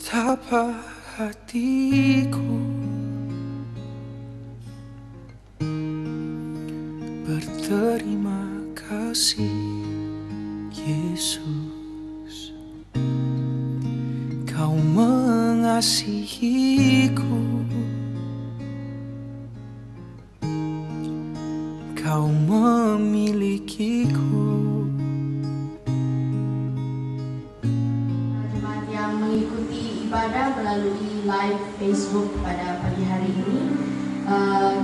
betapa hatiku berterima kasih, Yesus. Kau mengasihiku, Kau memilikiku. Jemaat yang mengikuti ibadah melalui live Facebook pada pagi hari ini,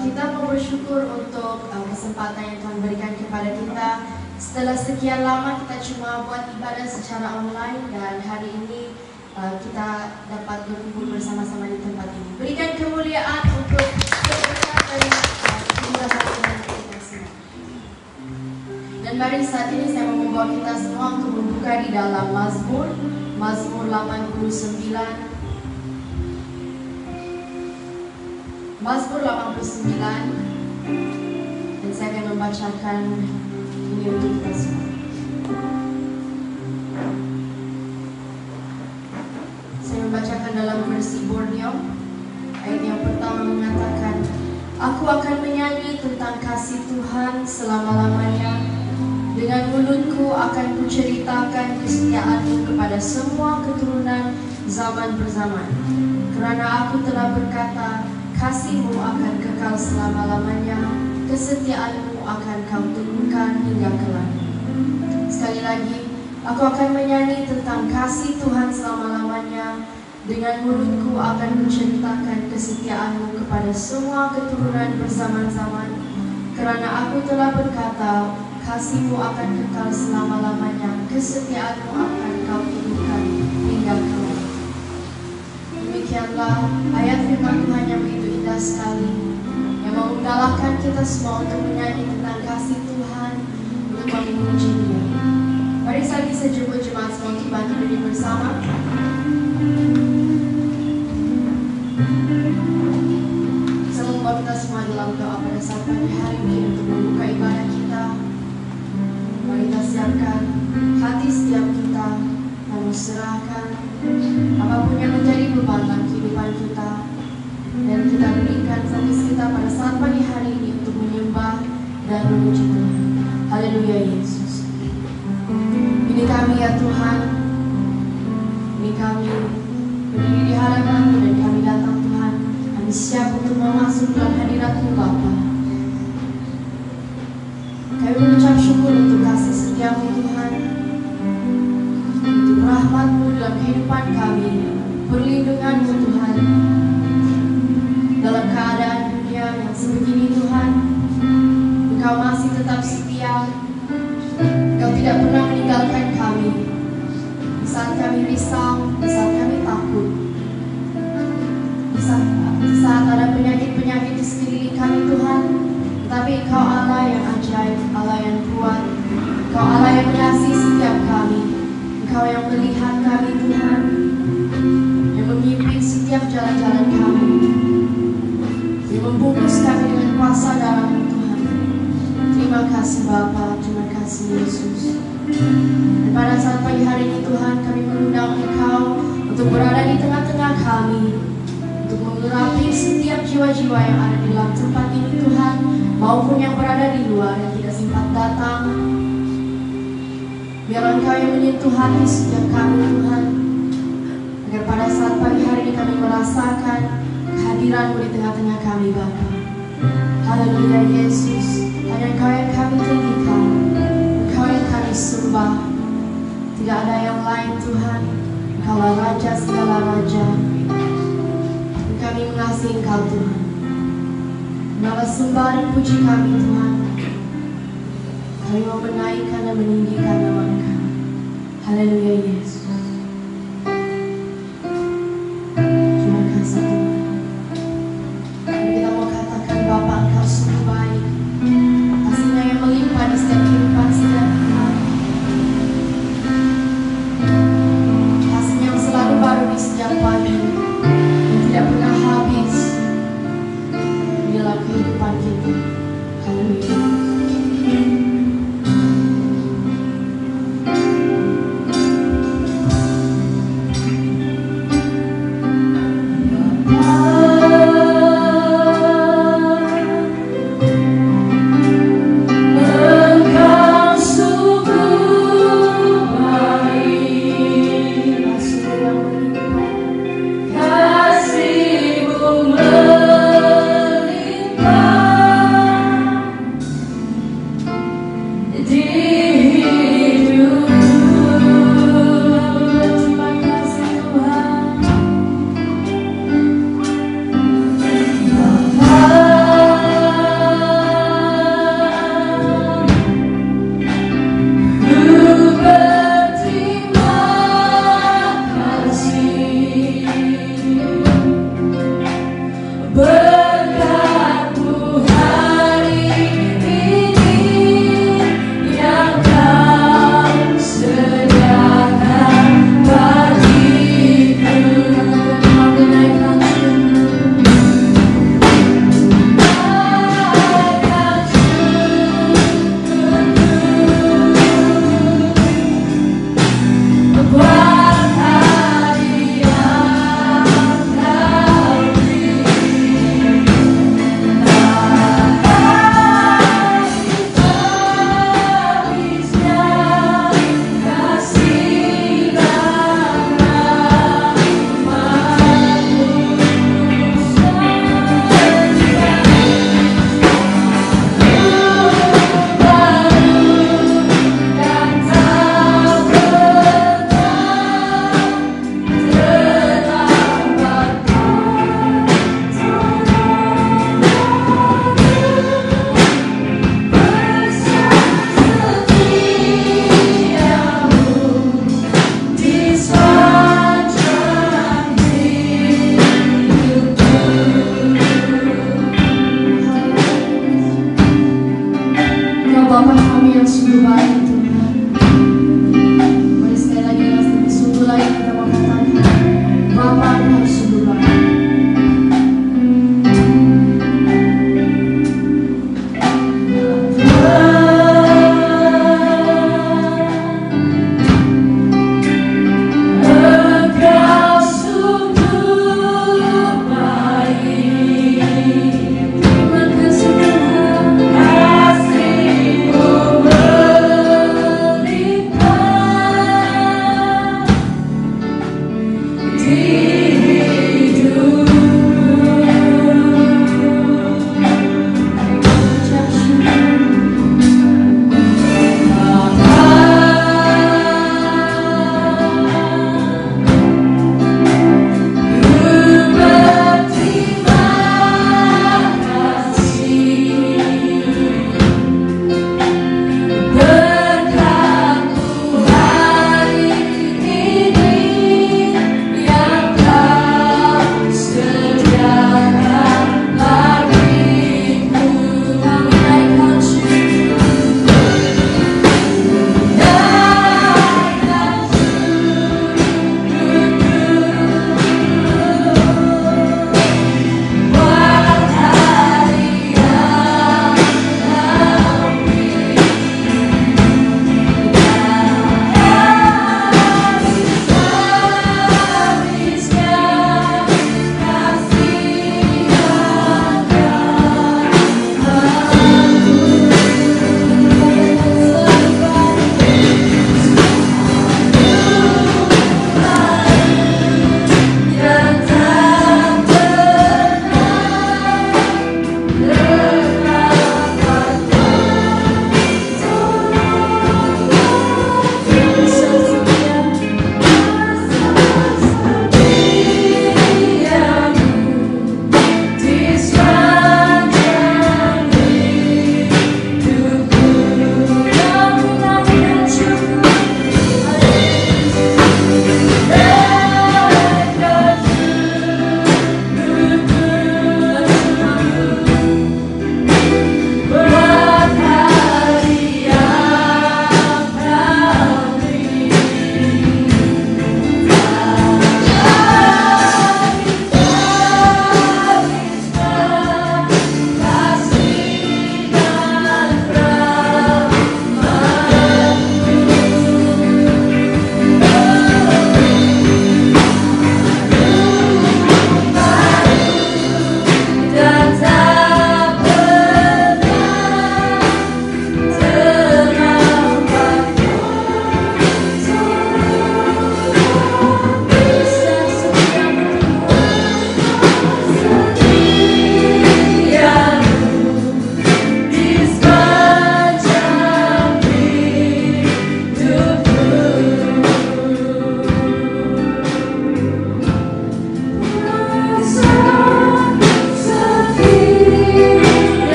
kita mau bersyukur untuk kesempatan yang Tuhan berikan kepada kita. Setelah sekian lama kita cuma buat ibadah secara online, dan hari ini kita dapat berkumpul bersama-sama di tempat ini. Berikan kemuliaan untuk keberkatan dari Tuhan kita semua. Dan mari saat ini saya mau membawa kita semua untuk membuka di dalam Mazmur 89. Mazmur 89, dan saya akan membacakan ini untuk kita semua. Saya membacakan dalam versi Borneo. Ayat yang pertama mengatakan, "Aku akan menyanyi tentang kasih Tuhan selama-lamanya. Dengan mulutku akan kuceritakan kesetiaan-Mu kepada semua keturunan zaman berzaman. Kerana aku telah berkata, kasih-Mu akan kekal selama-lamanya, kesetiaan-Mu akan Kau teguhkan hingga kelak." Sekali lagi, aku akan menyanyi tentang kasih Tuhan selama-lamanya. Dengan mulutku akan menceritakan kesetiaan-Mu kepada semua keturunan berzaman-zaman. Kerana aku telah berkata, kasih-Mu akan kekal selama-lamanya, kesetiaan-Mu akan Kau teguhkan hingga kelak. Demikianlah ayat firman Tuhan yang begitu indah sekali, yang menggalakkan kita semua untuk menyanyi tentang kasih Tuhan, untuk memuji Dia. Mari saya bisa jemput jemaat semua untuk bantu diri bersama. Saya membawa kita semua dalam doa pada saat pagi hari ini untuk membuka ibadah kita. Mari kita siapkan hati setiap kita, dan serahkan apapun yang menjadi beban dalam kehidupan kita, dan kita berikan fokus kita pada saat pagi hari ini untuk menyembah dan memuji Tuhan. Haleluya Yesus. Ini kami ya Tuhan, ini kami berdiri di hadapan-Mu, dan kami datang Tuhan. Kami siap untuk masuk dalam hadirat-Mu Bapa. Kami mengucap syukur untuk kasih setia-Mu Tuhan, untuk rahmat-Mu dalam kehidupan kami, perlindungan-Mu Tuhan. Dalam keadaan dunia yang sebegini Tuhan, Engkau masih tetap setia. Engkau tidak pernah meninggalkan kami. Di saat kami risau, di saat kami takut, di saat ada penyakit-penyakit di sekeliling kami Tuhan, tetapi Engkau Allah yang ajaib, Allah yang kuat. Engkau Allah yang mengasihi setiap kami. Engkau yang melihat kami Tuhan, yang memimpin setiap jalan-jalan kami, yang membungkus kami dengan kuasa darah-Mu Tuhan. Terima kasih Bapa, terima kasih Yesus. Dan pada saat pagi hari ini Tuhan, kami mengundang Engkau untuk berada di tengah-tengah kami, untuk mengurapi setiap jiwa-jiwa yang ada di dalam tempat ini Tuhan, maupun yang berada di luar yang tidak sempat datang. Biar Engkau yang menyentuh hati setiap kami Tuhan, agar pada saat pagi hari ini kami merasakan kehadiran-Mu di tengah-tengah kami Bapa. Haleluya Yesus. Hanya Engkau yang kami tinggikan, Engkau yang kami sembah. Tidak ada yang lain Tuhan. Engkaulah Raja segala Raja. Kami mengasihi Engkau Tuhan. Nama sembah dan puji kami Tuhan. Kami mau menaikkan dan meninggikan nama Engkau. Haleluya Yesus. Terima kasih Tuhan. Dan kita mau katakan Bapa, Engkau sungguh baik. Kasih-Nya yang melimpah di setiap kehidupan setiap kita. Kasih-Nya yang selalu baru di setiap pagi, yang tidak pernah habis di dalam kehidupan kita. Haleluya. sungguh baik Tuhan. Mari sekali lagi lebih sungguh lagi kita mau katakan, Bapa Engkau sungguh baik.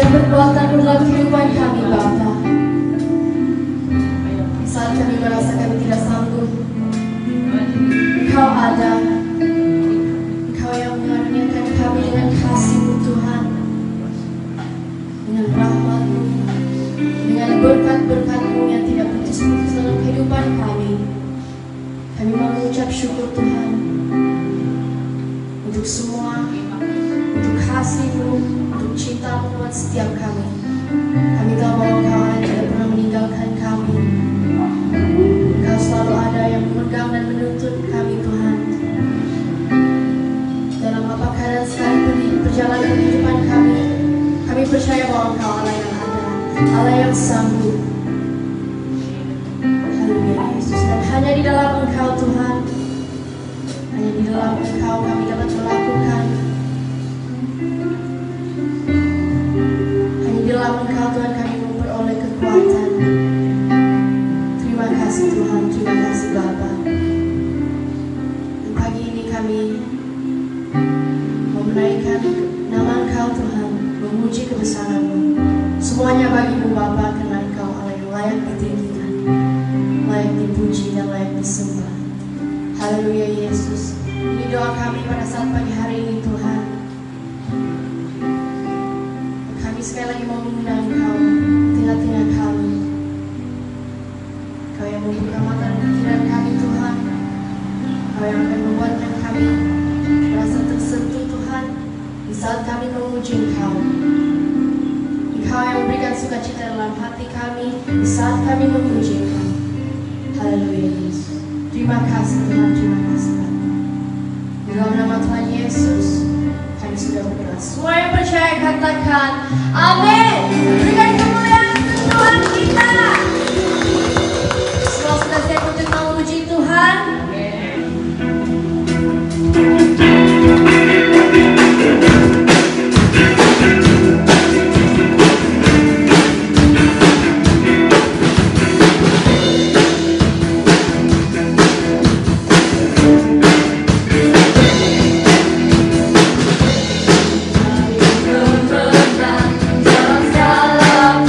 Perbuatan dalam kehidupan kami Bapa. Saat kami merasa kami tidak sanggup, Engkau ada. Engkau yang mengaruniakan kami dengan kasih-Mu Tuhan, dengan rahmat-Mu, dengan berkat-berkat-Mu yang tidak putus-putus dalam kehidupan kami. Kami mau mengucap syukur Tuhan untuk semua, untuk kasih-Mu, untuk cinta-Mu buat setiap kami. Kami tahu bahwa Engkau tidak pernah meninggalkan kami. Engkau selalu ada yang memegang dan menuntun kami Tuhan. Dalam apa keadaan sekalipun di perjalanan kehidupan kami percaya bahwa Engkau Allah yang ada. Allah yang sanggup. Haleluya Yesus. Dan hanya di dalam Engkau Tuhan, hanya di dalam Engkau kami dapat melakukan, hanya di dalam Engkau Tuhan kami memperoleh kekuatan. Terima kasih Tuhan, terima kasih Bapa. Dan pagi ini kami mau menaikkan nama Engkau Tuhan, memuji kebesaran-Mu. Semuanya bagi-Mu Bapa, karena Engkau Allah yang layak ditinggikan, layak dipuji dan layak disembah. Haleluya Yesus. Ini doa kami pada saat pagi hari ini Tuhan. Kami sekali lagi mau mengundang Engkau di tengah-tengah kami. Kau yang membuka mata dan pikiran kami Tuhan. Kau yang akan membuatkan kami merasa tersentuh Tuhan di saat kami memuji Engkau. Engkau yang memberikan sukacita dalam hati kami di saat kami memuji Engkau. Haleluya Yesus. Terima kasih Tuhan, terima kasih Bapa. Di dalam nama Tuhan Yesus kami sudah berdoa. Semua yang percaya katakan amin. Berikan kemuliaan untuk Tuhan kita. Semua sudah siap untuk memuji Tuhan. Dalam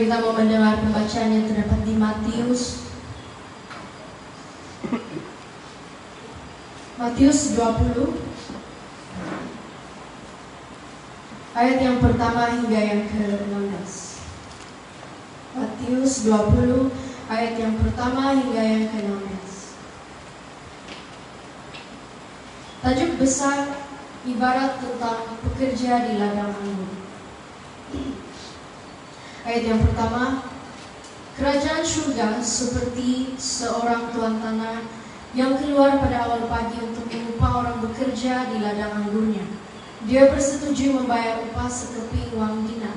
kita mau mendengar pembacaan yang terdapat di Matius 20 ayat yang pertama hingga yang ke-16. Matius 20 ayat yang pertama hingga yang ke-16. Tajuk besar ibarat tentang pekerja di ladang anggur. Ayat yang pertama, kerajaan surga seperti seorang tuan tanah yang keluar pada awal pagi untuk mengupah orang bekerja di ladang anggurnya. Dia bersetuju membayar upah sekeping uang dinar.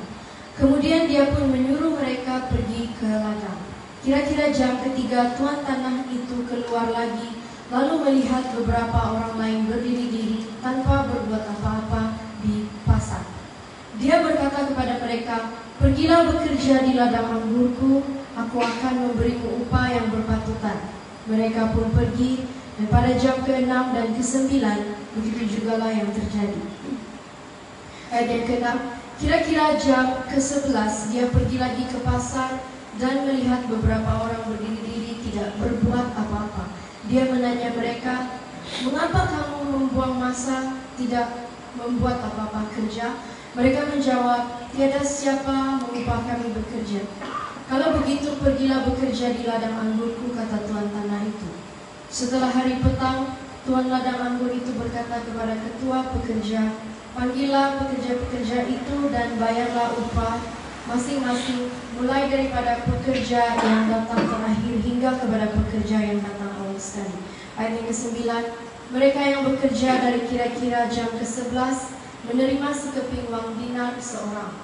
Kemudian dia pun menyuruh mereka pergi ke ladang. Kira-kira jam ketiga tuan tanah itu keluar lagi, lalu melihat beberapa orang lain berdiri-diri tanpa berbuat apa-apa di pasar. Dia berkata kepada mereka, "Pergilah bekerja di ladang anggurku, aku akan memberimu upah yang berpatutan." Mereka pun pergi, dan pada jam ke-6 dan ke-9, begitu jugalah yang terjadi. Ayat yang ke-6, kira-kira jam ke-11, dia pergi lagi ke pasar dan melihat beberapa orang berdiri-diri tidak berbuat apa-apa. Dia menanya mereka, "Mengapa kamu membuang masa tidak membuat apa-apa kerja?" Mereka menjawab, "Tiada siapa mengupah kami bekerja." "Kalau begitu pergilah bekerja di ladang anggurku," kata tuan tanah itu. Setelah hari petang, tuan ladang anggur itu berkata kepada ketua pekerja, "Panggillah pekerja-pekerja itu dan bayarlah upah masing-masing, mulai daripada pekerja yang datang terakhir hingga kepada pekerja yang datang awal sekali." Ayat yang ke-9, mereka yang bekerja dari kira-kira jam ke-11 menerima sekeping uang dinar seorang.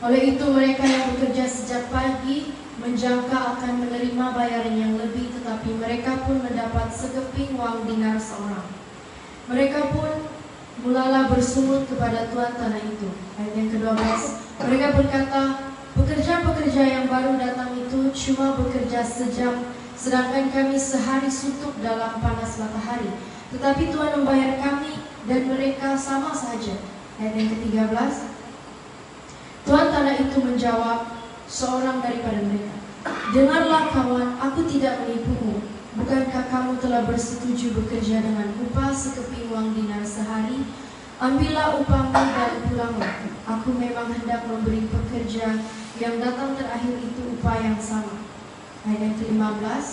Oleh itu mereka yang bekerja sejak pagi menjangka akan menerima bayaran yang lebih, tetapi mereka pun mendapat sekeping uang dinar seorang. Mereka pun mulalah bersungut kepada tuan tanah itu. Ayat yang ke-12, mereka berkata, "Pekerja-pekerja yang baru datang itu cuma bekerja sejam, sedangkan kami sehari suntuk dalam panas matahari. Tetapi Tuhan membayar kami dan mereka sama saja." Ayat yang ke-13, tuan tanah itu menjawab seorang daripada mereka, "Dengarlah kawan, aku tidak menipumu. Bukankah kamu telah bersetuju bekerja dengan upah sekeping uang dinar sehari? Ambillah upahmu dan pulanglah. Aku memang hendak memberi pekerja yang datang terakhir itu upah yang sama." Ayat yang ke-15,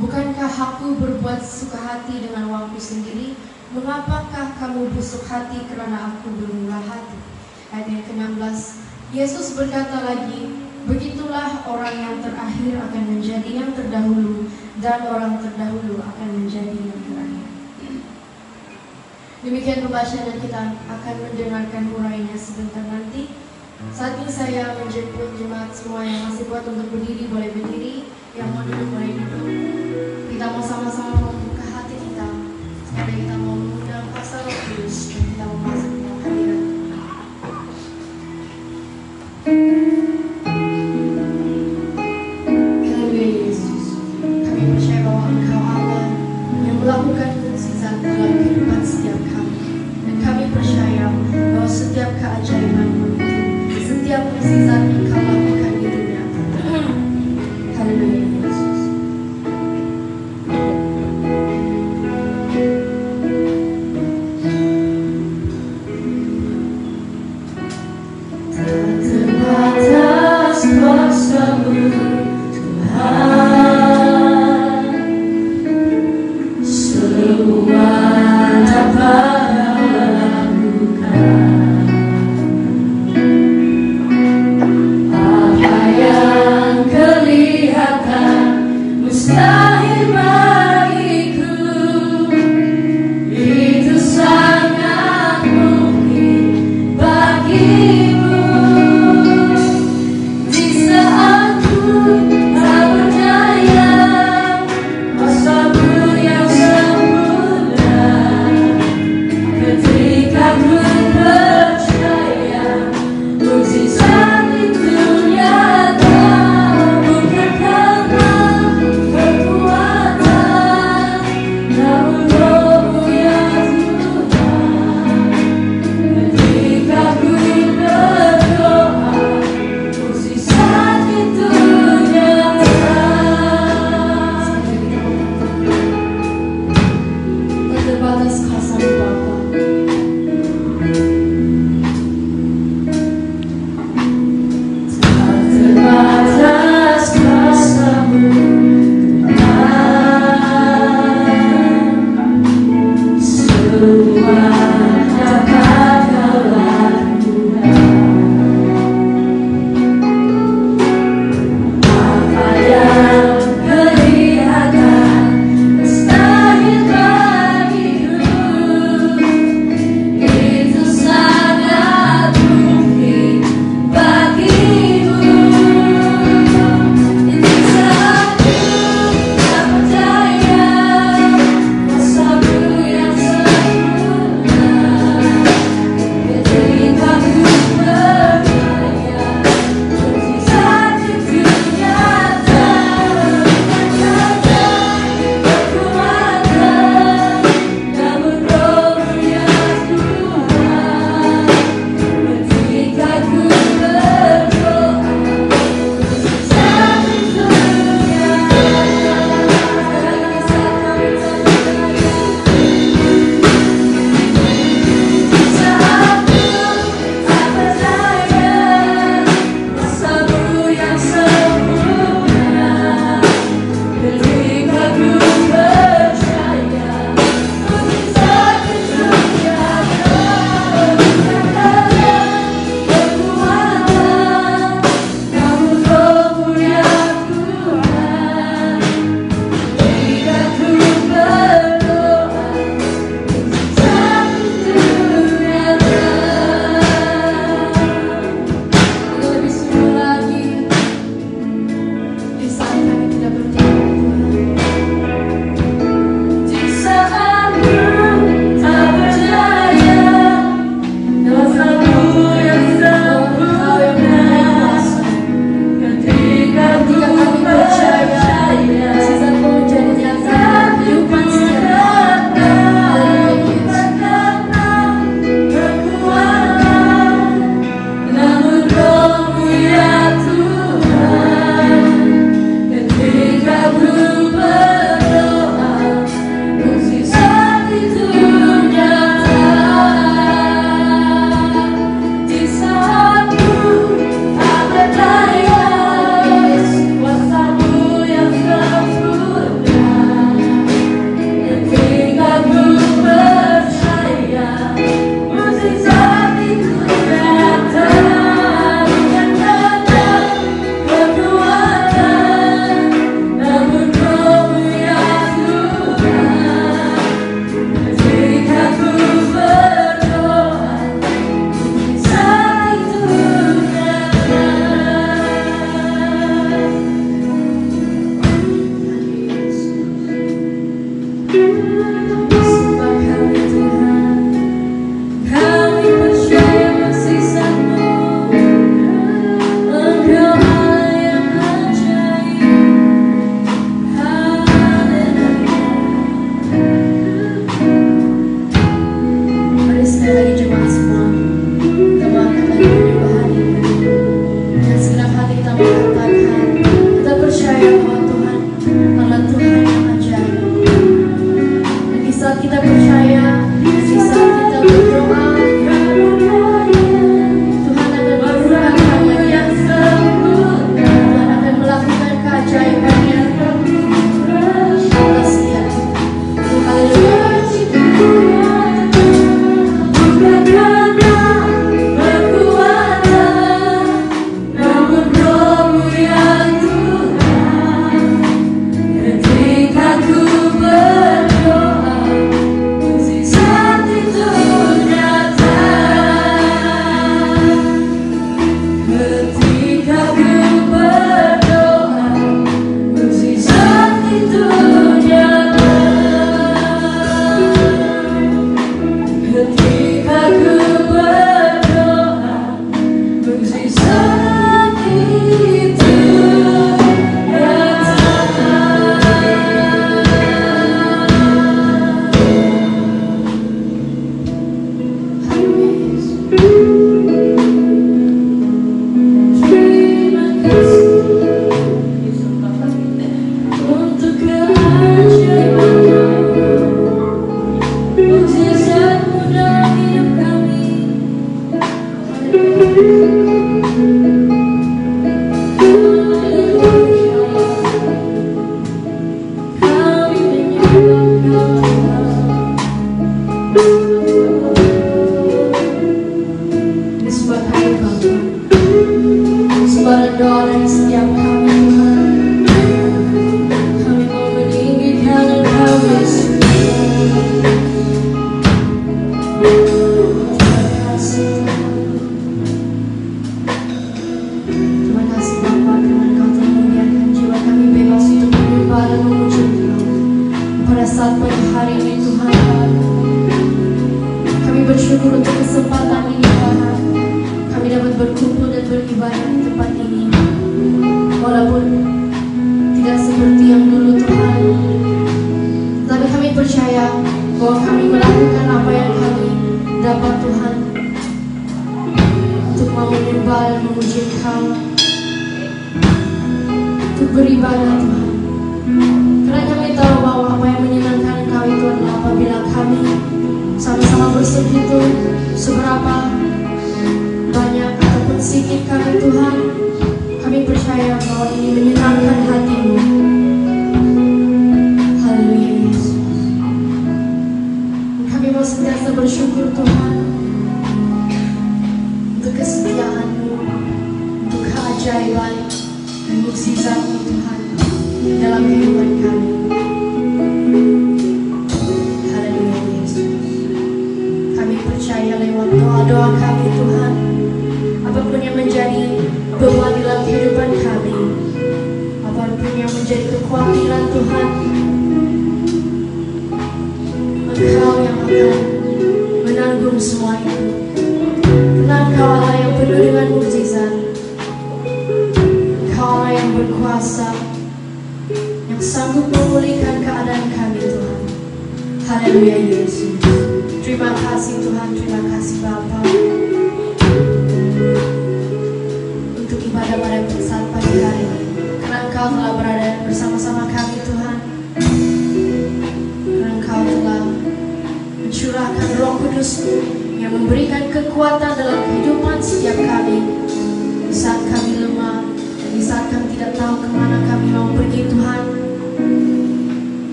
"Bukankah aku berbuat suka hati dengan uangku sendiri? Mengapakah kamu busuk hati kerana aku bermurah hati?" Ayat yang ke-16, Yesus berkata lagi, "Begitulah orang yang terakhir akan menjadi yang terdahulu, dan orang terdahulu akan menjadi yang terakhir." Demikian pembacaan, dan kita akan mendengarkan uraiannya sebentar nanti. Saat ini saya menjemput jemaat semua yang masih kuat untuk berdiri, boleh berdiri. Yang mau duduk, boleh duduk. Kita mau sama-sama membuka hati kita, supaya kita mau mengundang kuasa Roh Kudus, dan kita mau masuk dalam hadirat. Haleluya Yesus, kami percaya bahwa Engkau Allah yang melakukan mukjizat dalam kehidupan setiap kami, dan kami percaya bahwa setiap keajaiban-Mu itu, setiap mukjizat Engkau lakukan di dunia. Haleluya Yesus. Terbatas kuasa-Mu Tuhan, semua dapat Kau lakukan.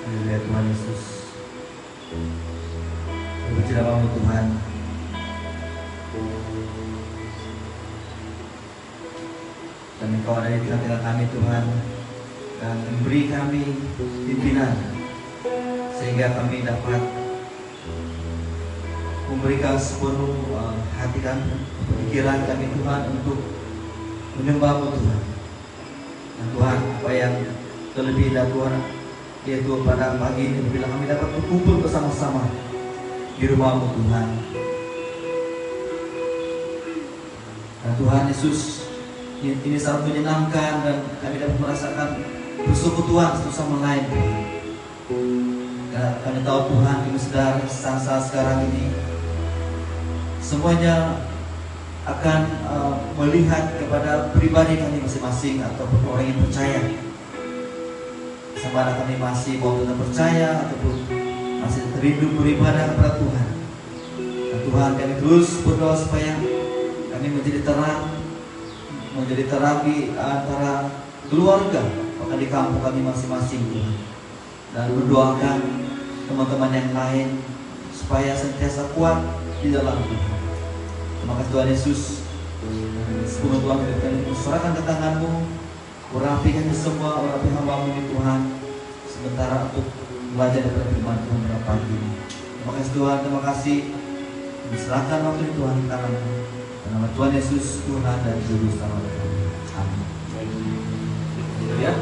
Haleluya Tuhan Yesus. Puji namamu Tuhan. Dan Engkau ada di tengah-tengah kami Tuhan, dan memberi kami pimpinan sehingga kami dapat memberikan sepenuh hati kami, pikiran kami Tuhan untuk menyembah-Mu Tuhan. Dan Tuhan, apa yang terlebih dari Tuhan, yaitu pada pagi ini bila kami dapat berkumpul bersama-sama di rumah-Mu Tuhan. Dan Tuhan Yesus, ini sangat menyenangkan dan kami dapat merasakan persekutuan satu sama lain. Karena kami tahu Tuhan, kami sedar saat sekarang ini semuanya akan melihat kepada pribadi kami masing-masing ataupun orang yang percaya. Sama ada kami masih mau tetap percaya ataupun masih rindu beribadah kepada Tuhan. Dan Tuhan, kami terus berdoa supaya kami menjadi terang, menjadi terapi antara keluarga bahkan di kampung kami masing-masing Tuhan. Dan mendoakan teman-teman yang lain supaya sentiasa kuat di dalam Tuhan. Terima kasih Tuhan Yesus. Sepenuh Tuhan kami serahkan ke tangan-Mu. Urapi kami semua, urapi hamba-Mu ini Tuhan, sementara untuk belajar daripada firman Tuhan pada pagi ini. Terima kasih Tuhan, terima kasih. Diserahkan waktu ini Tuhan di tangan-Mu. Nama Tuhan Yesus, Tuhan dan Juru Selamat kami. Amin. Ya.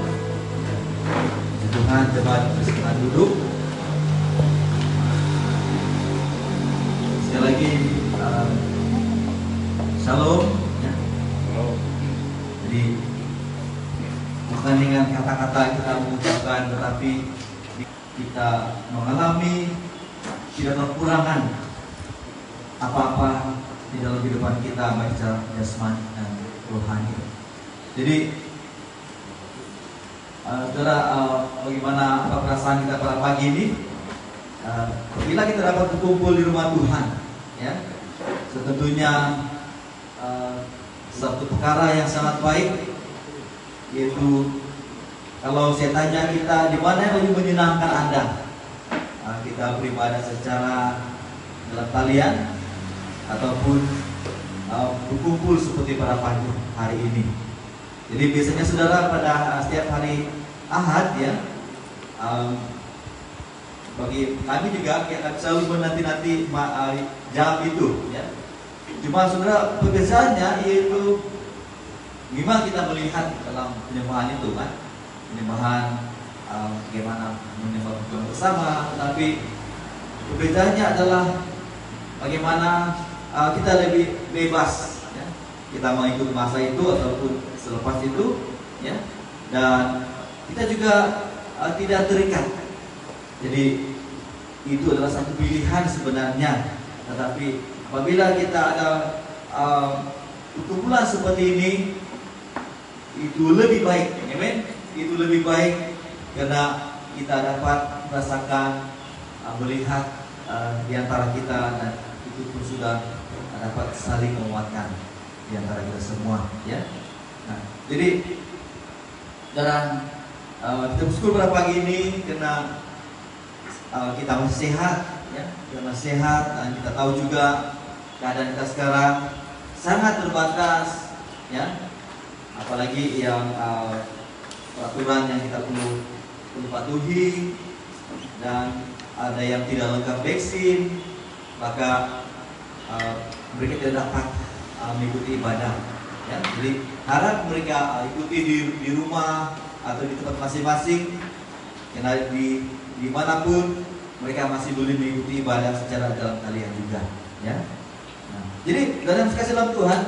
Tuhan, jemaat bersilakan duduk. Sekali lagi, Shalom. Ya. Jadi bukan dengan kata-kata kita mengucapkan, tetapi kita mengalami tidak kekurangan apa-apa di dalam kehidupan kita, baik secara jasmani dan rohani. Jadi, saudara, bagaimana perasaan kita pada pagi ini? Bila kita dapat berkumpul di rumah Tuhan, ya, tentunya satu perkara yang sangat baik, yaitu kalau saya tanya kita di mana yang lebih menyenangkan Anda, kita beribadah secara dalam talian ataupun berkumpul seperti pada pagi hari ini. Jadi biasanya saudara pada setiap hari Ahad, ya, bagi kami juga kita selalu menanti-nanti jam itu, ya. Cuma saudara, perbedaannya yaitu gimana kita melihat dalam penyembahan itu kan, penyembahan bagaimana menyembah Tuhan bersama, tetapi perbedaannya adalah bagaimana kita lebih bebas, ya. Kita mengikut masa itu ataupun selepas itu, ya, dan kita juga tidak terikat. Jadi itu adalah satu pilihan sebenarnya. Tetapi apabila kita ada perkumpulan seperti ini, itu lebih baik, amen. Itu lebih baik karena kita dapat merasakan, melihat di antara kita, dan itu pun sudah dapat saling menguatkan di antara kita semua, ya. Nah, jadi dalam kita bersyukur pada pagi ini karena kita masih sehat, ya, kita masih sehat, dan kita tahu juga keadaan kita sekarang sangat terbatas, ya. Apalagi yang peraturan yang kita perlu patuhi, dan ada yang tidak lengkap vaksin, maka mereka tidak dapat mengikuti ibadah, ya. Jadi harap mereka ikuti di rumah atau di tempat masing-masing, karena dimanapun mereka masih boleh mengikuti ibadah secara dalam talian juga, ya. Nah, jadi dalam kasih dalam Tuhan,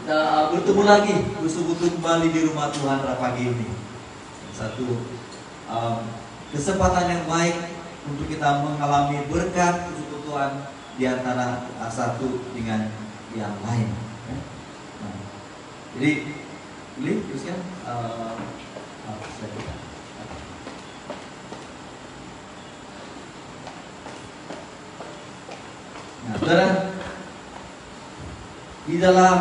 kita bertemu lagi, bersekutu kembali di rumah Tuhan pada pagi ini. Satu kesempatan yang baik untuk kita mengalami berkat persekutuan di antara satu dengan yang lain, ya. Nah, jadi boleh teruskan. Nah, saudara, di dalam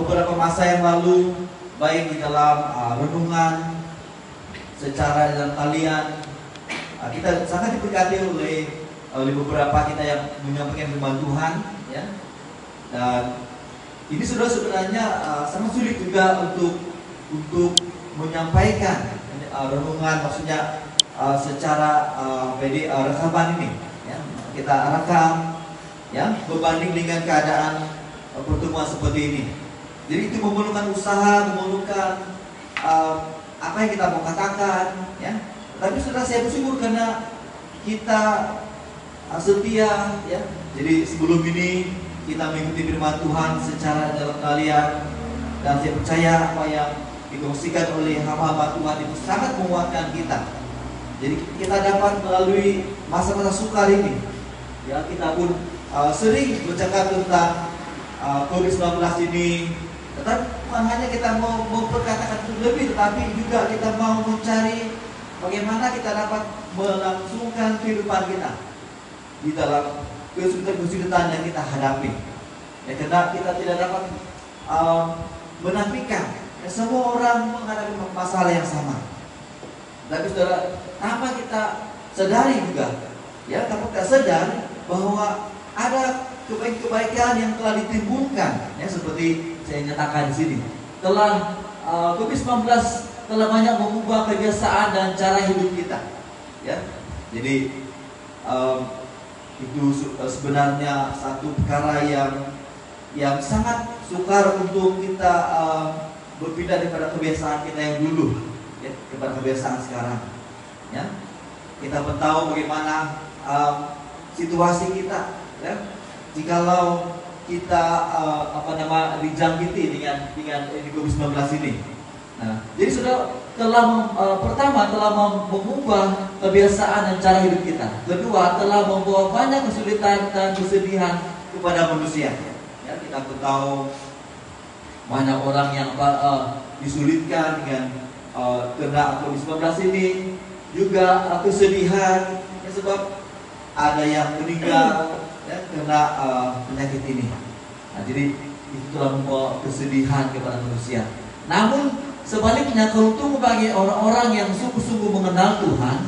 beberapa masa yang lalu, baik di dalam renungan secara dalam talian kita sangat diberkati oleh beberapa kita yang menyampaikan firman Tuhan, ya. Dan ini sudah sebenarnya sangat sulit juga untuk menyampaikan renungan, maksudnya secara rekaman ini, ya. Kita rekam, ya, berbanding dengan keadaan pertemuan seperti ini. Jadi itu memerlukan usaha, memerlukan apa yang kita mau katakan, ya. Tapi sudah saya bersyukur karena kita setia, ya. Jadi sebelum ini kita mengikuti firman Tuhan secara dalam kalian, dan saya percaya apa yang dikongsikan oleh hamba-hamba Tuhan itu sangat menguatkan kita. Jadi kita dapat melalui masa-masa sukar ini, ya, kita pun sering bercakap tentang COVID-19 ini. Tetapi bukan hanya kita mau memperkatakan lebih, tetapi juga kita mau mencari bagaimana kita dapat melangsungkan kehidupan kita di dalam kesulitan-kesulitan yang kita hadapi. Ya, karena kita tidak dapat menafikan, ya, semua orang menghadapi masalah yang sama. Tapi saudara, tanpa kita sadari juga, ya, tanpa kita sadar bahwa ada kebaikan yang telah ditimbulkan, ya, seperti saya nyatakan di sini. Telah COVID-19 telah banyak mengubah kebiasaan dan cara hidup kita, ya. Jadi itu sebenarnya satu perkara yang sangat sukar untuk kita berpindah daripada kebiasaan kita yang dulu, ya, kepada kebiasaan sekarang, ya. Kita pun tahu bagaimana situasi kita, ya. Jikalau kita dijangkiti dengan COVID-19 ini. Nah, jadi sudah pertama telah mengubah kebiasaan dan cara hidup kita. Kedua, telah membawa banyak kesulitan dan kesedihan kepada manusia. Ya, kita tahu banyak orang yang disulitkan dengan kena COVID-19 ini, juga kesedihan, ya, sebab ada yang meninggal, ya, kena penyakit ini. Nah, jadi itu telah membawa kesedihan kepada manusia. Namun sebaliknya, keuntungan bagi orang-orang yang sungguh-sungguh mengenal Tuhan,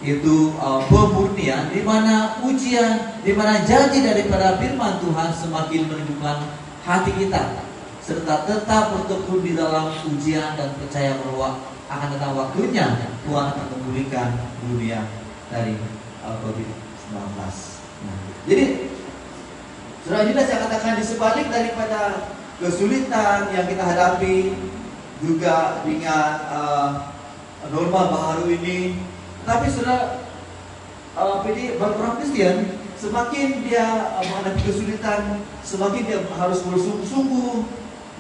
itu pemurnian, di mana ujian, di mana janji daripada firman Tuhan semakin menunjukkan hati kita, serta tetap bertekun di dalam ujian dan percaya bahwa akan datang waktunya Tuhan akan memulihkan dunia dari COVID-19. Nah, jadi sudah jelas saya katakan, di sebalik daripada kesulitan yang kita hadapi, juga dengan norma baru ini, tapi sudah bagi orang Kristen, semakin dia menghadapi kesulitan, semakin dia harus bersungguh-sungguh,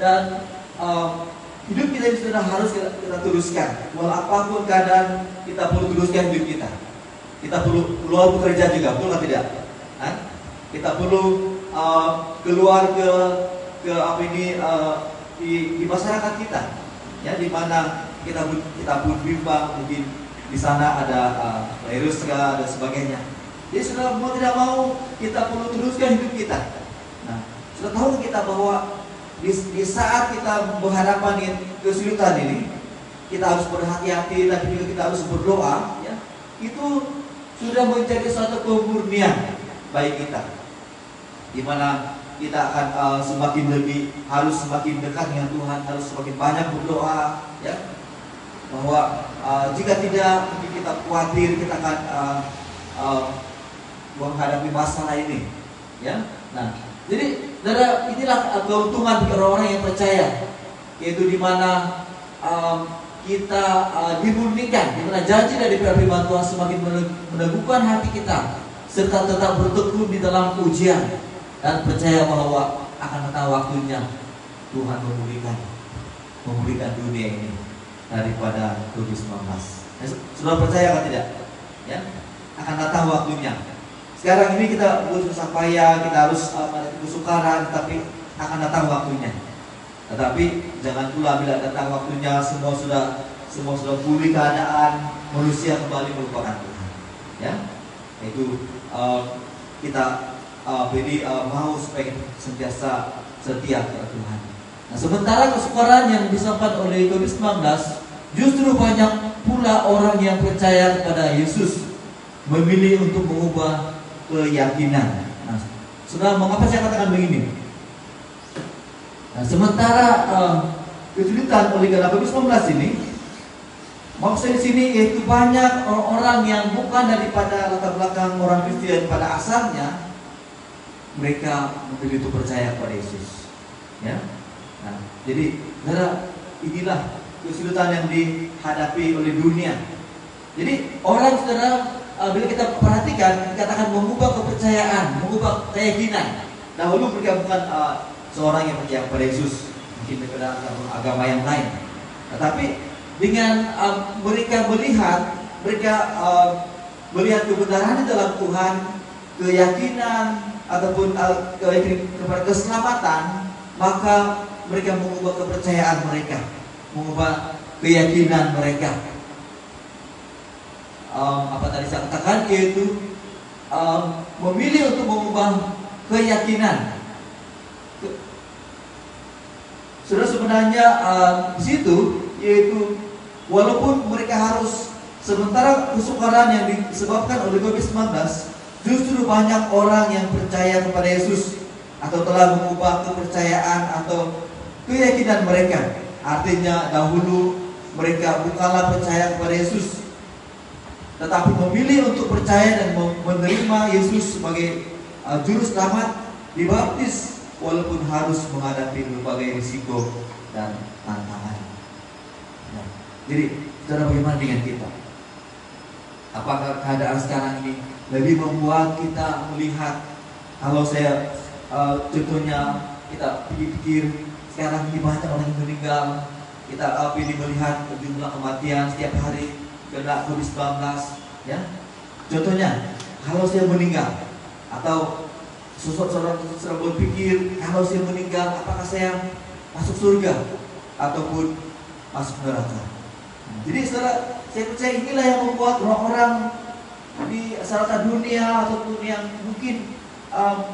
dan hidup kita ini sudah harus kita teruskan. Walau apapun keadaan, kita perlu teruskan hidup kita. Kita perlu keluar bekerja juga, betul atau tidak? Kita perlu keluar di masyarakat kita, ya, di mana kita pun bimbang, mungkin di sana ada virus dan sebagainya. Jadi sudah mau tidak mau kita perlu teruskan hidup kita. Nah, sudah tahu kita bahwa di saat kita berhadapan dengan kesulitan ini, kita harus berhati-hati, tapi juga kita harus berdoa, ya. Itu sudah menjadi suatu kemurnian bagi kita, di mana kita akan harus semakin dekat dengan Tuhan, harus semakin banyak berdoa, ya. Bahwa jika tidak, mungkin kita khawatir kita akan menghadapi masalah ini, ya. Nah, jadi inilah keuntungan bagi orang-orang yang percaya, yaitu di mana kita dimurnikan, di mana janji dari firman Tuhan semakin meneguhkan hati kita, serta tetap bertekun di dalam ujian, dan percaya bahwa akan datang waktunya Tuhan memulihkan dunia ini daripada COVID-19. Sudah percaya atau tidak? Ya, akan datang waktunya. Sekarang ini kita susah payah, kita harus kesukaran, tapi akan datang waktunya. Tetapi jangan pula bila datang waktunya semua sudah pulih keadaan, manusia kembali melupakan Tuhan. Ya, itu kita mau supaya sentiasa setia kepada Tuhan. Nah, sementara kesukaran yang disebabkan oleh COVID-19, justru banyak pula orang yang percaya kepada Yesus memilih untuk mengubah keyakinan. Nah, saudara, mengapa saya katakan begini? Nah, sementara kesulitan oleh karena COVID-19 ini, maksud di sini yaitu banyak orang yang bukan daripada latar belakang orang Kristen pada asalnya, mereka memilih untuk percaya kepada Yesus. Ya, nah, jadi saudara, inilah kesulitan yang dihadapi oleh dunia. Jadi orang, saudara, bila kita perhatikan, dikatakan mengubah kepercayaan, mengubah keyakinan. Dahulu mereka bukan seorang yang percaya kepada Yesus, mungkin daripada agama yang lain. Tetapi dengan mereka melihat kebenaran di dalam Tuhan, keyakinan ataupun kepada keselamatan, maka mereka mengubah kepercayaan mereka, mengubah keyakinan mereka. Apa tadi saya katakan, yaitu memilih untuk mengubah keyakinan. Sudah sebenarnya di situ, yaitu walaupun mereka harus sementara kesukaran yang disebabkan oleh COVID-19, justru banyak orang yang percaya kepada Yesus atau telah mengubah kepercayaan atau keyakinan mereka. Artinya dahulu mereka bukanlah percaya kepada Yesus, tetapi memilih untuk percaya dan menerima Yesus sebagai juru selamat, dibaptis walaupun harus menghadapi berbagai risiko dan tantangan. Nah, jadi saudara, bagaimana dengan kita? Apakah keadaan sekarang ini lebih membuat kita melihat, kalau saya contohnya kita pikir sekarang ini banyak orang yang meninggal, kita pilih melihat jumlah kematian setiap hari kena COVID-19, ya. Contohnya, kalau saya meninggal, atau seseorang berpikir, kalau saya meninggal, apakah saya masuk surga ataupun masuk neraka? Jadi saudara, saya percaya inilah yang membuat orang-orang di masyarakat dunia ataupun yang mungkin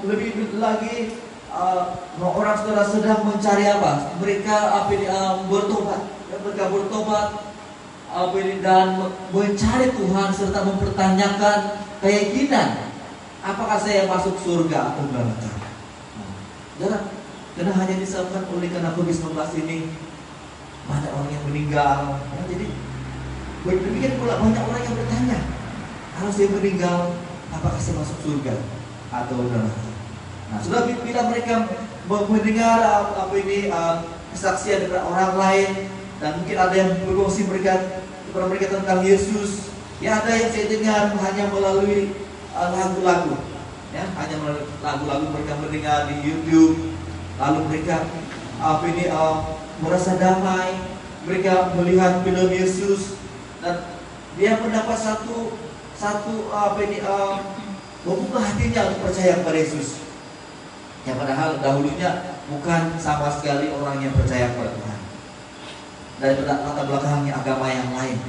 lebih lagi orang saudara sedang mencari apa? Mereka bertobat, mereka bertobat dan mencari Tuhan serta mempertanyakan keyakinan, apakah saya masuk surga atau neraka. Nah, karena hanya disebabkan oleh karena COVID-19 ini banyak orang yang meninggal. Nah, jadi demikian pula banyak orang yang bertanya, kalau saya meninggal, apakah saya masuk surga atau neraka? Nah, sudah bila mereka mendengar kesaksian dari orang lain, dan mungkin ada yang berkongsi kepada mereka tentang Yesus. Ya, ada yang saya dengar hanya melalui lagu-lagu, ya, hanya melalui lagu-lagu mereka mendengar di YouTube. Lalu mereka merasa damai, mereka melihat film Yesus, dan dia mendapat satu membuka hatinya untuk percaya kepada Yesus. Yang padahal dahulunya bukan sama sekali orang yang percaya kepada Tuhan, dari latar belakangnya agama yang lain.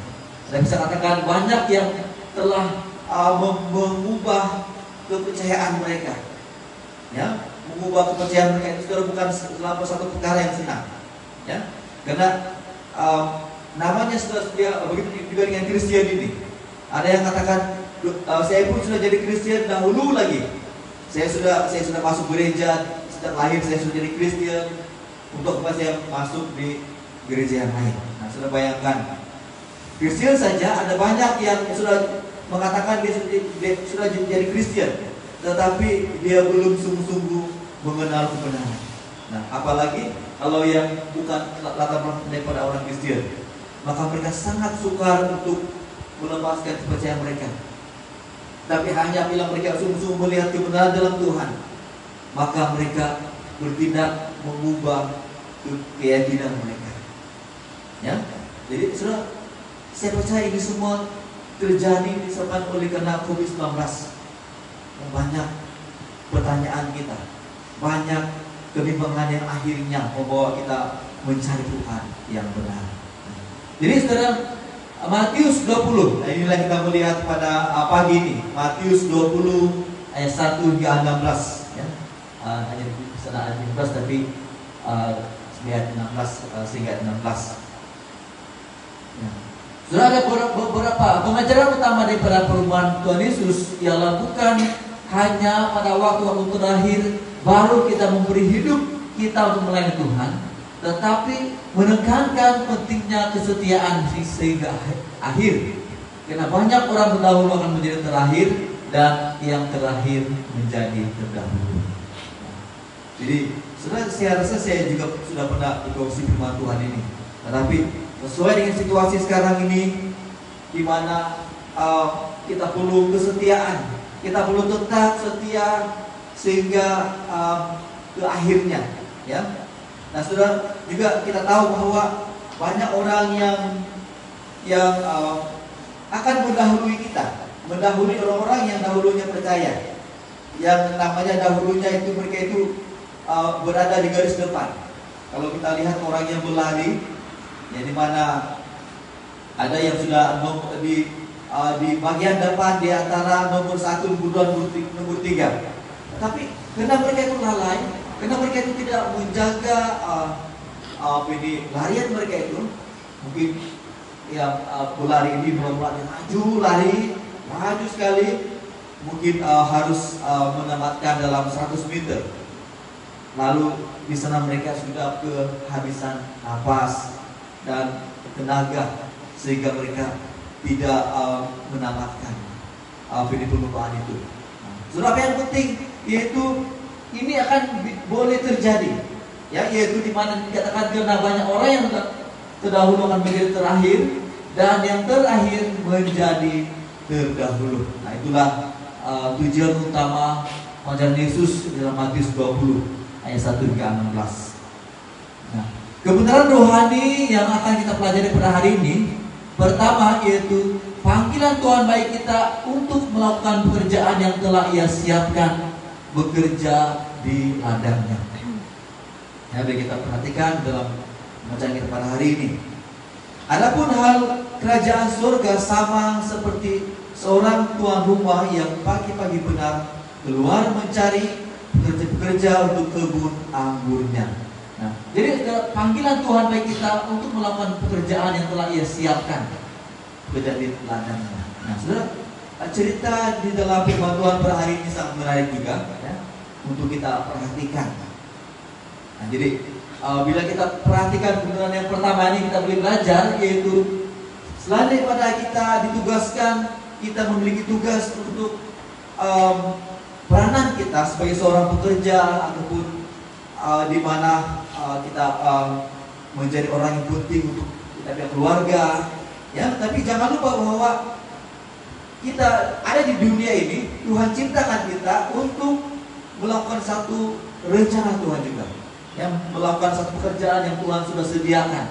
Saya bisa katakan banyak yang telah mengubah kepercayaan mereka, ya, mengubah kepercayaan mereka itu sudah bukan selama satu perkara yang senang, ya, karena namanya sudah begitu juga dengan Kristen ini. Ada yang katakan, saya pun sudah jadi Kristen dahulu lagi. Saya sudah masuk gereja, sejak lahir saya sudah jadi Kristen. Untuk apa saya masuk di gereja yang lain? Nah, sudah bayangkan, Kristen saja ada banyak yang sudah mengatakan dia sudah jadi Kristen, tetapi dia belum sungguh-sungguh mengenal kebenaran. Nah, apalagi kalau yang bukan latar belakang daripada orang Kristen, maka mereka sangat sukar untuk melepaskan kepercayaan mereka. Tapi hanya bila mereka sungguh-sungguh melihat kebenaran dalam Tuhan, maka mereka bertindak mengubah keyakinan mereka. Ya, jadi saudara, saya percaya ini semua terjadi disebabkan oleh karena COVID-19. Banyak pertanyaan kita, banyak kebimbangan yang akhirnya membawa kita mencari Tuhan yang benar. Jadi saudara, Matius 20, inilah kita melihat pada pagi ini. Matius 20 ayat 1 hingga 16, ya. Hanya bisa ayat 15 tapi ayat 16 sehingga 16. Ya. Sudah ada beberapa pengajaran utama daripada perubahan Tuhan Yesus ialah bukan hanya pada waktu-waktu terakhir baru kita memberi hidup kita untuk melayani Tuhan, tetapi menekankan pentingnya kesetiaan sehingga akhir. Karena banyak orang terdahulu akan menjadi terakhir dan yang terakhir menjadi terdahulu. Jadi saya rasa saya juga sudah pernah berkongsi firman Tuhan ini, tetapi sesuai dengan situasi sekarang ini, di mana kita perlu kesetiaan, kita perlu tetap setia sehingga ke akhirnya, ya. Nah, saudara, juga kita tahu bahwa banyak orang yang akan mendahului kita, mendahului orang-orang yang dahulunya percaya, yang namanya dahulunya itu mereka itu berada di garis depan. Kalau kita lihat orang yang berlari, ya, di mana ada yang sudah di bagian depan di antara nomor 1, nomor 2, nomor 3. Tapi karena mereka itu lalai, karena mereka itu tidak menjaga larian mereka itu, mungkin yang berlari ini mula-mula maju sekali, mungkin harus menamatkan dalam 100 meter. Lalu di sana mereka sudah kehabisan nafas dan tenaga sehingga mereka tidak menamatkan perlombaan itu. Saudara, yang penting yaitu ini akan boleh terjadi, ya, yaitu di mana dikatakan karena banyak orang yang terdahulu akan menjadi terakhir dan yang terakhir menjadi terdahulu. Nah, itulah tujuan utama ajaran Yesus dalam Matius 20 ayat 1 hingga 16. Nah, kebenaran rohani yang akan kita pelajari pada hari ini, pertama yaitu panggilan Tuhan bagi kita untuk melakukan pekerjaan yang telah Ia siapkan, bekerja di ladangnya. Ya, biar kita perhatikan dalam bacaan kita pada hari ini. Adapun hal kerajaan surga sama seperti seorang tuan rumah yang pagi-pagi benar keluar mencari pekerja untuk kebun anggurnya. Nah, jadi panggilan Tuhan bagi kita untuk melakukan pekerjaan yang telah Ia siapkan, bekerja di ladangnya. Nah, saudara, cerita di dalam firman Tuhan pada hari ini sangat menarik juga, ya, untuk kita perhatikan. Nah, jadi bila kita perhatikan kebenaran yang pertama ini, kita boleh belajar yaitu selain daripada kita ditugaskan, kita memiliki tugas untuk peranan kita sebagai seorang pekerja ataupun di mana kita menjadi orang yang penting untuk kita punya keluarga, ya. Tapi jangan lupa bahwa kita ada di dunia ini, Tuhan ciptakan kita untuk melakukan satu rencana Tuhan juga, yang melakukan satu pekerjaan yang Tuhan sudah sediakan.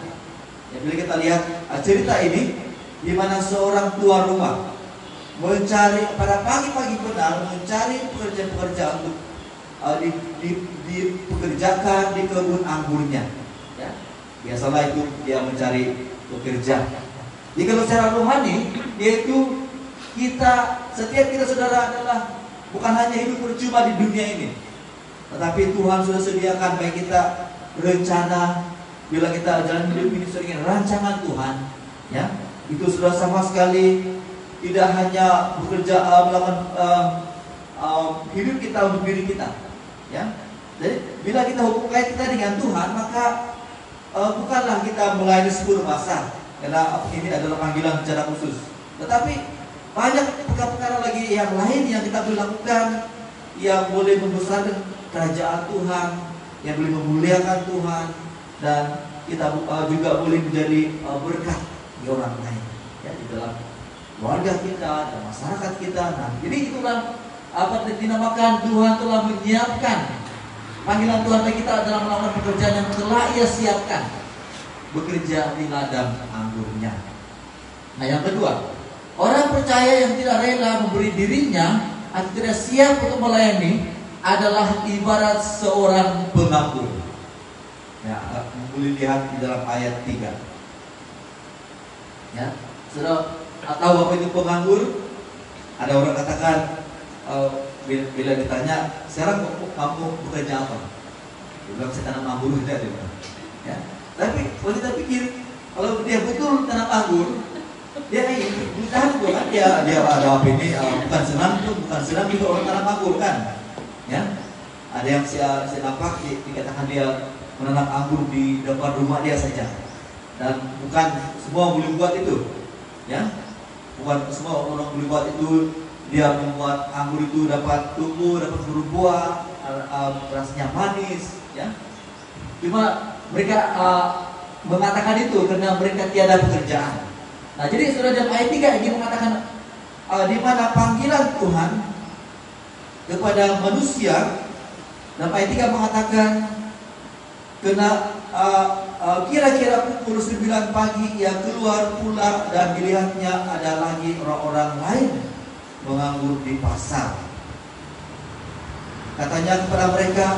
Ya, bila kita lihat cerita ini, di mana seorang tuan rumah mencari pada pagi-pagi benar, mencari pekerja-pekerja untuk dipekerjakan di kebun anggurnya, ya. Biasalah itu dia mencari pekerja. Jadi kalau secara rohani, yaitu setiap kita saudara adalah bukan hanya hidup percuma di dunia ini, tetapi Tuhan sudah sediakan bagi kita rencana. Bila kita jalan hidup ini sesuai dengan rancangan Tuhan, ya, itu sudah sama sekali tidak hanya bekerja melakukan hidup kita untuk diri kita, ya. Jadi bila kita hubungkan kita dengan Tuhan, maka bukanlah kita melayani 10 masa, karena ini adalah panggilan secara khusus. Tetapi banyak perkara-perkara lagi yang lain yang kita boleh lakukan, yang boleh membesarkan kerajaan Tuhan, yang boleh memuliakan Tuhan, dan kita juga boleh menjadi berkat di orang lain, ya, di dalam keluarga kita dan masyarakat kita. Nah, jadi itulah apa dinamakan Tuhan telah menyiapkan. Panggilan Tuhan bagi kita adalah melakukan pekerjaan yang telah Ia siapkan, bekerja di ladang anggurnya. Nah, yang kedua, orang percaya yang tidak rela memberi dirinya atau tidak siap untuk melayani adalah ibarat seorang penganggur. Ya, boleh lihat di dalam ayat 3. Ya, saudara tahu apa itu penganggur? Ada orang katakan bila ditanya, sekarang kamu bekerja apa? Dia bilang, saya tanam anggur saja, dia bilang. Ya. Tapi kalau kita pikir, kalau dia betul tanam anggur, dia ada apa ini, bukan senang juga orang tanam anggur kan, ya. Ada yang saya nampak dikatakan dia menanam anggur di depan rumah dia saja, dan bukan semua boleh buat itu, ya. Bukan semua orang boleh buat itu. Dia membuat anggur itu dapat tumbuh, dapat berbuah, rasanya manis, ya. Cuma mereka mengatakan itu karena mereka tiada pekerjaan. Nah, jadi sudah dalam ayat 3 ini mengatakan di mana panggilan Tuhan kepada manusia. Dalam ayat 3 mengatakan kena kira-kira pukul 9 pagi ia keluar pula dan dilihatnya ada lagi orang-orang lain menganggur di pasar. Katanya kepada mereka,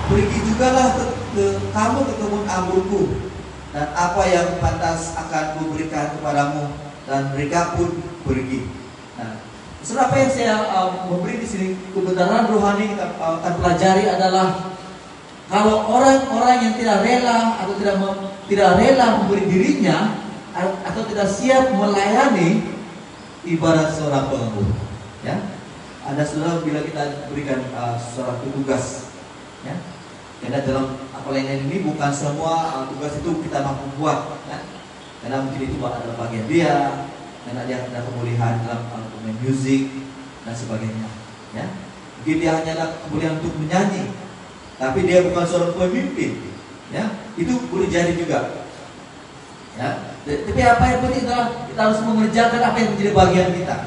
pergi jugalah kamu ke kebun anggurku, dan apa yang pantas akan kuberikan kepadamu. Dan mereka pun pergi. Nah, apa yang saya memberi di sini, kebenaran rohani kita akan pelajari adalah kalau orang-orang yang tidak rela atau tidak rela memberi dirinya atau tidak siap melayani, ibarat seorang penganggur, ya. Ada saudara bila kita berikan seorang tugas, ya. Karena dalam pelayanan ini bukan semua tugas itu kita mampu buat, ya. Karena mungkin itu adalah bagian dia, karena dia ada kemuliaan dalam main musik dan sebagainya, ya. Mungkin dia hanya ada kemuliaan untuk menyanyi, tapi dia bukan seorang pemimpin, ya. Itu boleh jadi juga, ya. Tapi apa yang penting adalah kita harus mengerjakan apa yang menjadi bagian kita.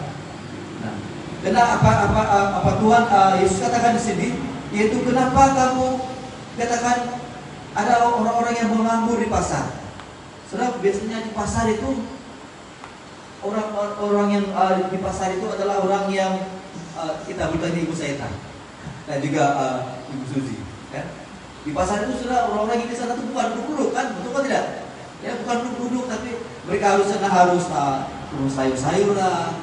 Nah, karena apa Tuhan Yesus katakan di sini, yaitu kenapa kamu katakan ada orang-orang yang menganggur di pasar. Saudara, biasanya di pasar itu orang yang di pasar itu adalah orang yang kita bertanya Ibu Saita dan juga Ibu Suzy, kan? Di pasar itu sudah orang-orang yang di sana itu bukan duduk-duduk, kan? Betul kan tidak? Ya, bukan duduk-duduk, tapi mereka harus urus sayur-sayur lah,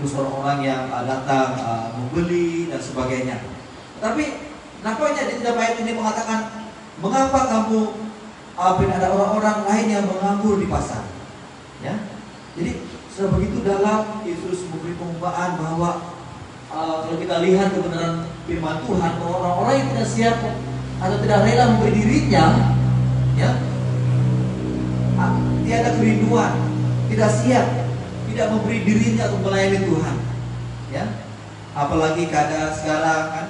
terus orang-orang yang datang membeli dan sebagainya. Tapi nampaknya di dalam ayat ini mengatakan, mengapa kamu ada orang-orang lain yang menganggur di pasar, ya? Jadi sudah begitu dalam Yesus memberi pengumpamaan bahwa kalau kita lihat kebenaran firman Tuhan, bahwa orang-orang yang tidak siap atau tidak rela memberi dirinya, ya, tiada kerinduan, tidak siap, tidak memberi dirinya untuk melayani Tuhan, ya. Apalagi keadaan sekarang, kan,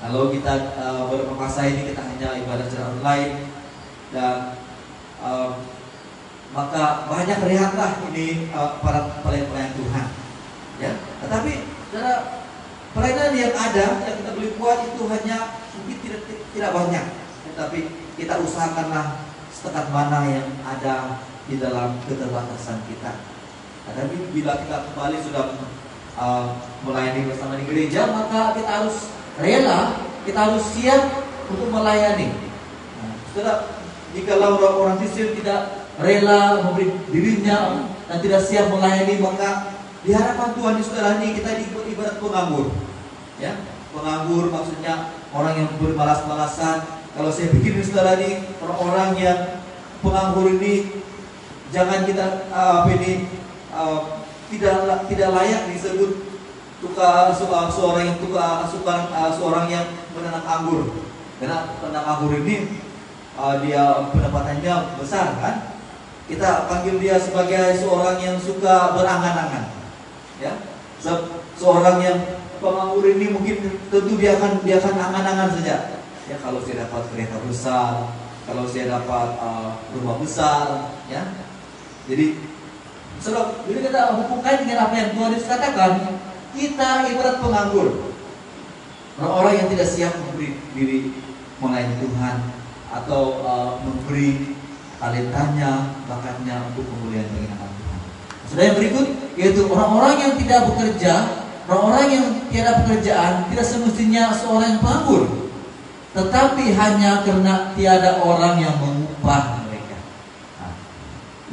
kalau kita beberapa masa ini kita hanya ibadah secara online, dan maka banyak rehatlah ini para pelayan Tuhan, ya. Tetapi cara pelayanan yang ada yang kita boleh buat itu hanya mungkin tidak banyak, tetapi kita usahakanlah setekat mana yang ada di dalam keterbatasan kita. Tapi bila kita kembali sudah melayani bersama di gereja, maka kita harus rela, kita harus siap untuk melayani. Nah, jika orang Kristen tidak rela memberi dirinya dan tidak siap melayani, maka di hadapan Tuhan di saudara ini kita ibarat penganggur, ya. Penganggur maksudnya orang yang bermalas-malasan. Kalau saya pikir di saudara ini, orang-orang yang penganggur ini jangan kita tidak layak disebut seorang yang menanam anggur. Karena penanam anggur ini dia pendapatannya besar, kan? Kita panggil dia sebagai seorang yang suka berangan-angan, ya. Seorang yang penganggur ini mungkin tentu dia akan angan-angan saja. Ya, kalau saya dapat kereta besar, kalau saya dapat rumah besar, ya. Jadi, bila kita hubungkan dengan apa yang Tuhan Yesus katakan, kita ibarat penganggur, orang-orang yang tidak siap memberi diri melayani Tuhan atau memberi talentanya, bakatnya untuk kemuliaan bagi nama Tuhan. Sudah yang berikut, yaitu orang-orang yang tidak bekerja, orang-orang yang tiada pekerjaan, tidak semestinya seorang yang penganggur, tetapi hanya karena tiada orang yang mengupah mereka. Nah,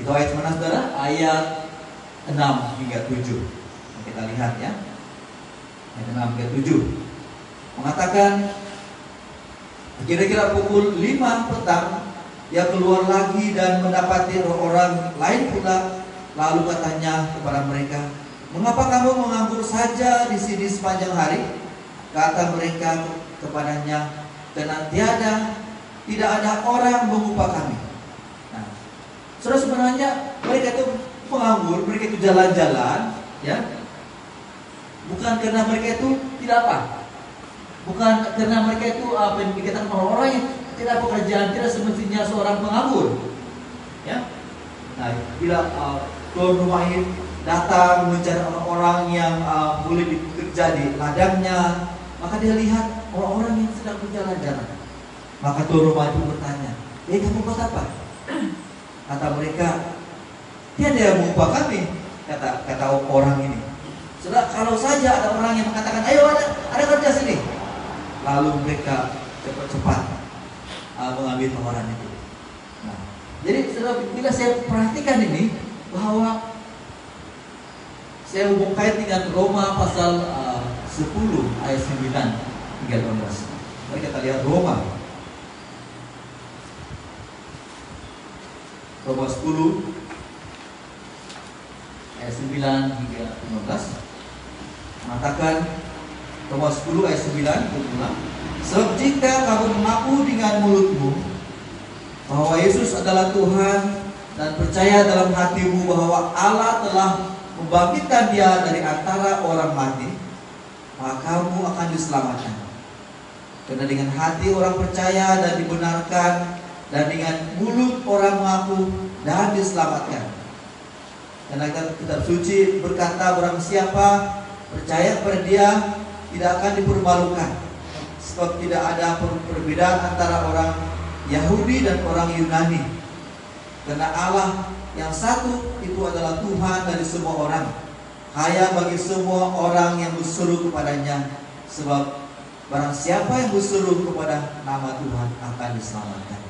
itu ayat mana saudara? Ayat 6 hingga 7. Kita lihat, ya. Ayat 6 hingga 7 mengatakan, kira-kira pukul 5 petang ia keluar lagi dan mendapati orang lain pula Lalu katanya kepada mereka, "Mengapa kamu menganggur saja di sini sepanjang hari?" Kata mereka kepadanya, "Karena tidak ada orang mengupah kami." Nah, saudara, sebenarnya mereka itu menganggur, mereka itu jalan-jalan, ya, bukan karena mereka itu tidak apa, bukan karena mereka itu apa yang dikatakan orang-orang yang tidak pekerjaan, tidak semestinya seorang penganggur, ya. Nah, bila tuan rumah ini datang mencari orang-orang yang boleh bekerja di ladangnya, maka dia lihat orang-orang yang sedang berjalan-jalan. Maka tuan rumah itu bertanya, kamu buat apa? Kata mereka, "Tiada yang mengupah kami," kata orang ini. Saudara, kalau saja ada orang yang mengatakan, "Ayo ada kerja sini," lalu mereka cepat-cepat mengambil tawaran itu. Nah, jadi saudara, bila saya perhatikan ini, bahwa saya hubung kait dengan Roma pasal 10 ayat 9 hingga 12. Mari kita lihat Roma 10 ayat 9 hingga 15 mengatakan, Roma 10 ayat 9 berulang, "Sebab jika kamu mengaku dengan mulutmu bahwa Yesus adalah Tuhan dan percaya dalam hatimu bahwa Allah telah membangkitkan Dia dari antara orang mati, maka kamu akan diselamatkan. Karena dengan hati orang percaya dan dibenarkan, dan dengan mulut orang mengaku dan diselamatkan. Karena kitab suci berkata, barang siapa percaya kepada Dia tidak akan dipermalukan. Sebab tidak ada perbedaan antara orang Yahudi dan orang Yunani. Karena Allah yang satu itu adalah Tuhan dari semua orang, kaya bagi semua orang yang berseru kepadanya. Sebab barang siapa yang berseru kepada nama Tuhan akan diselamatkan.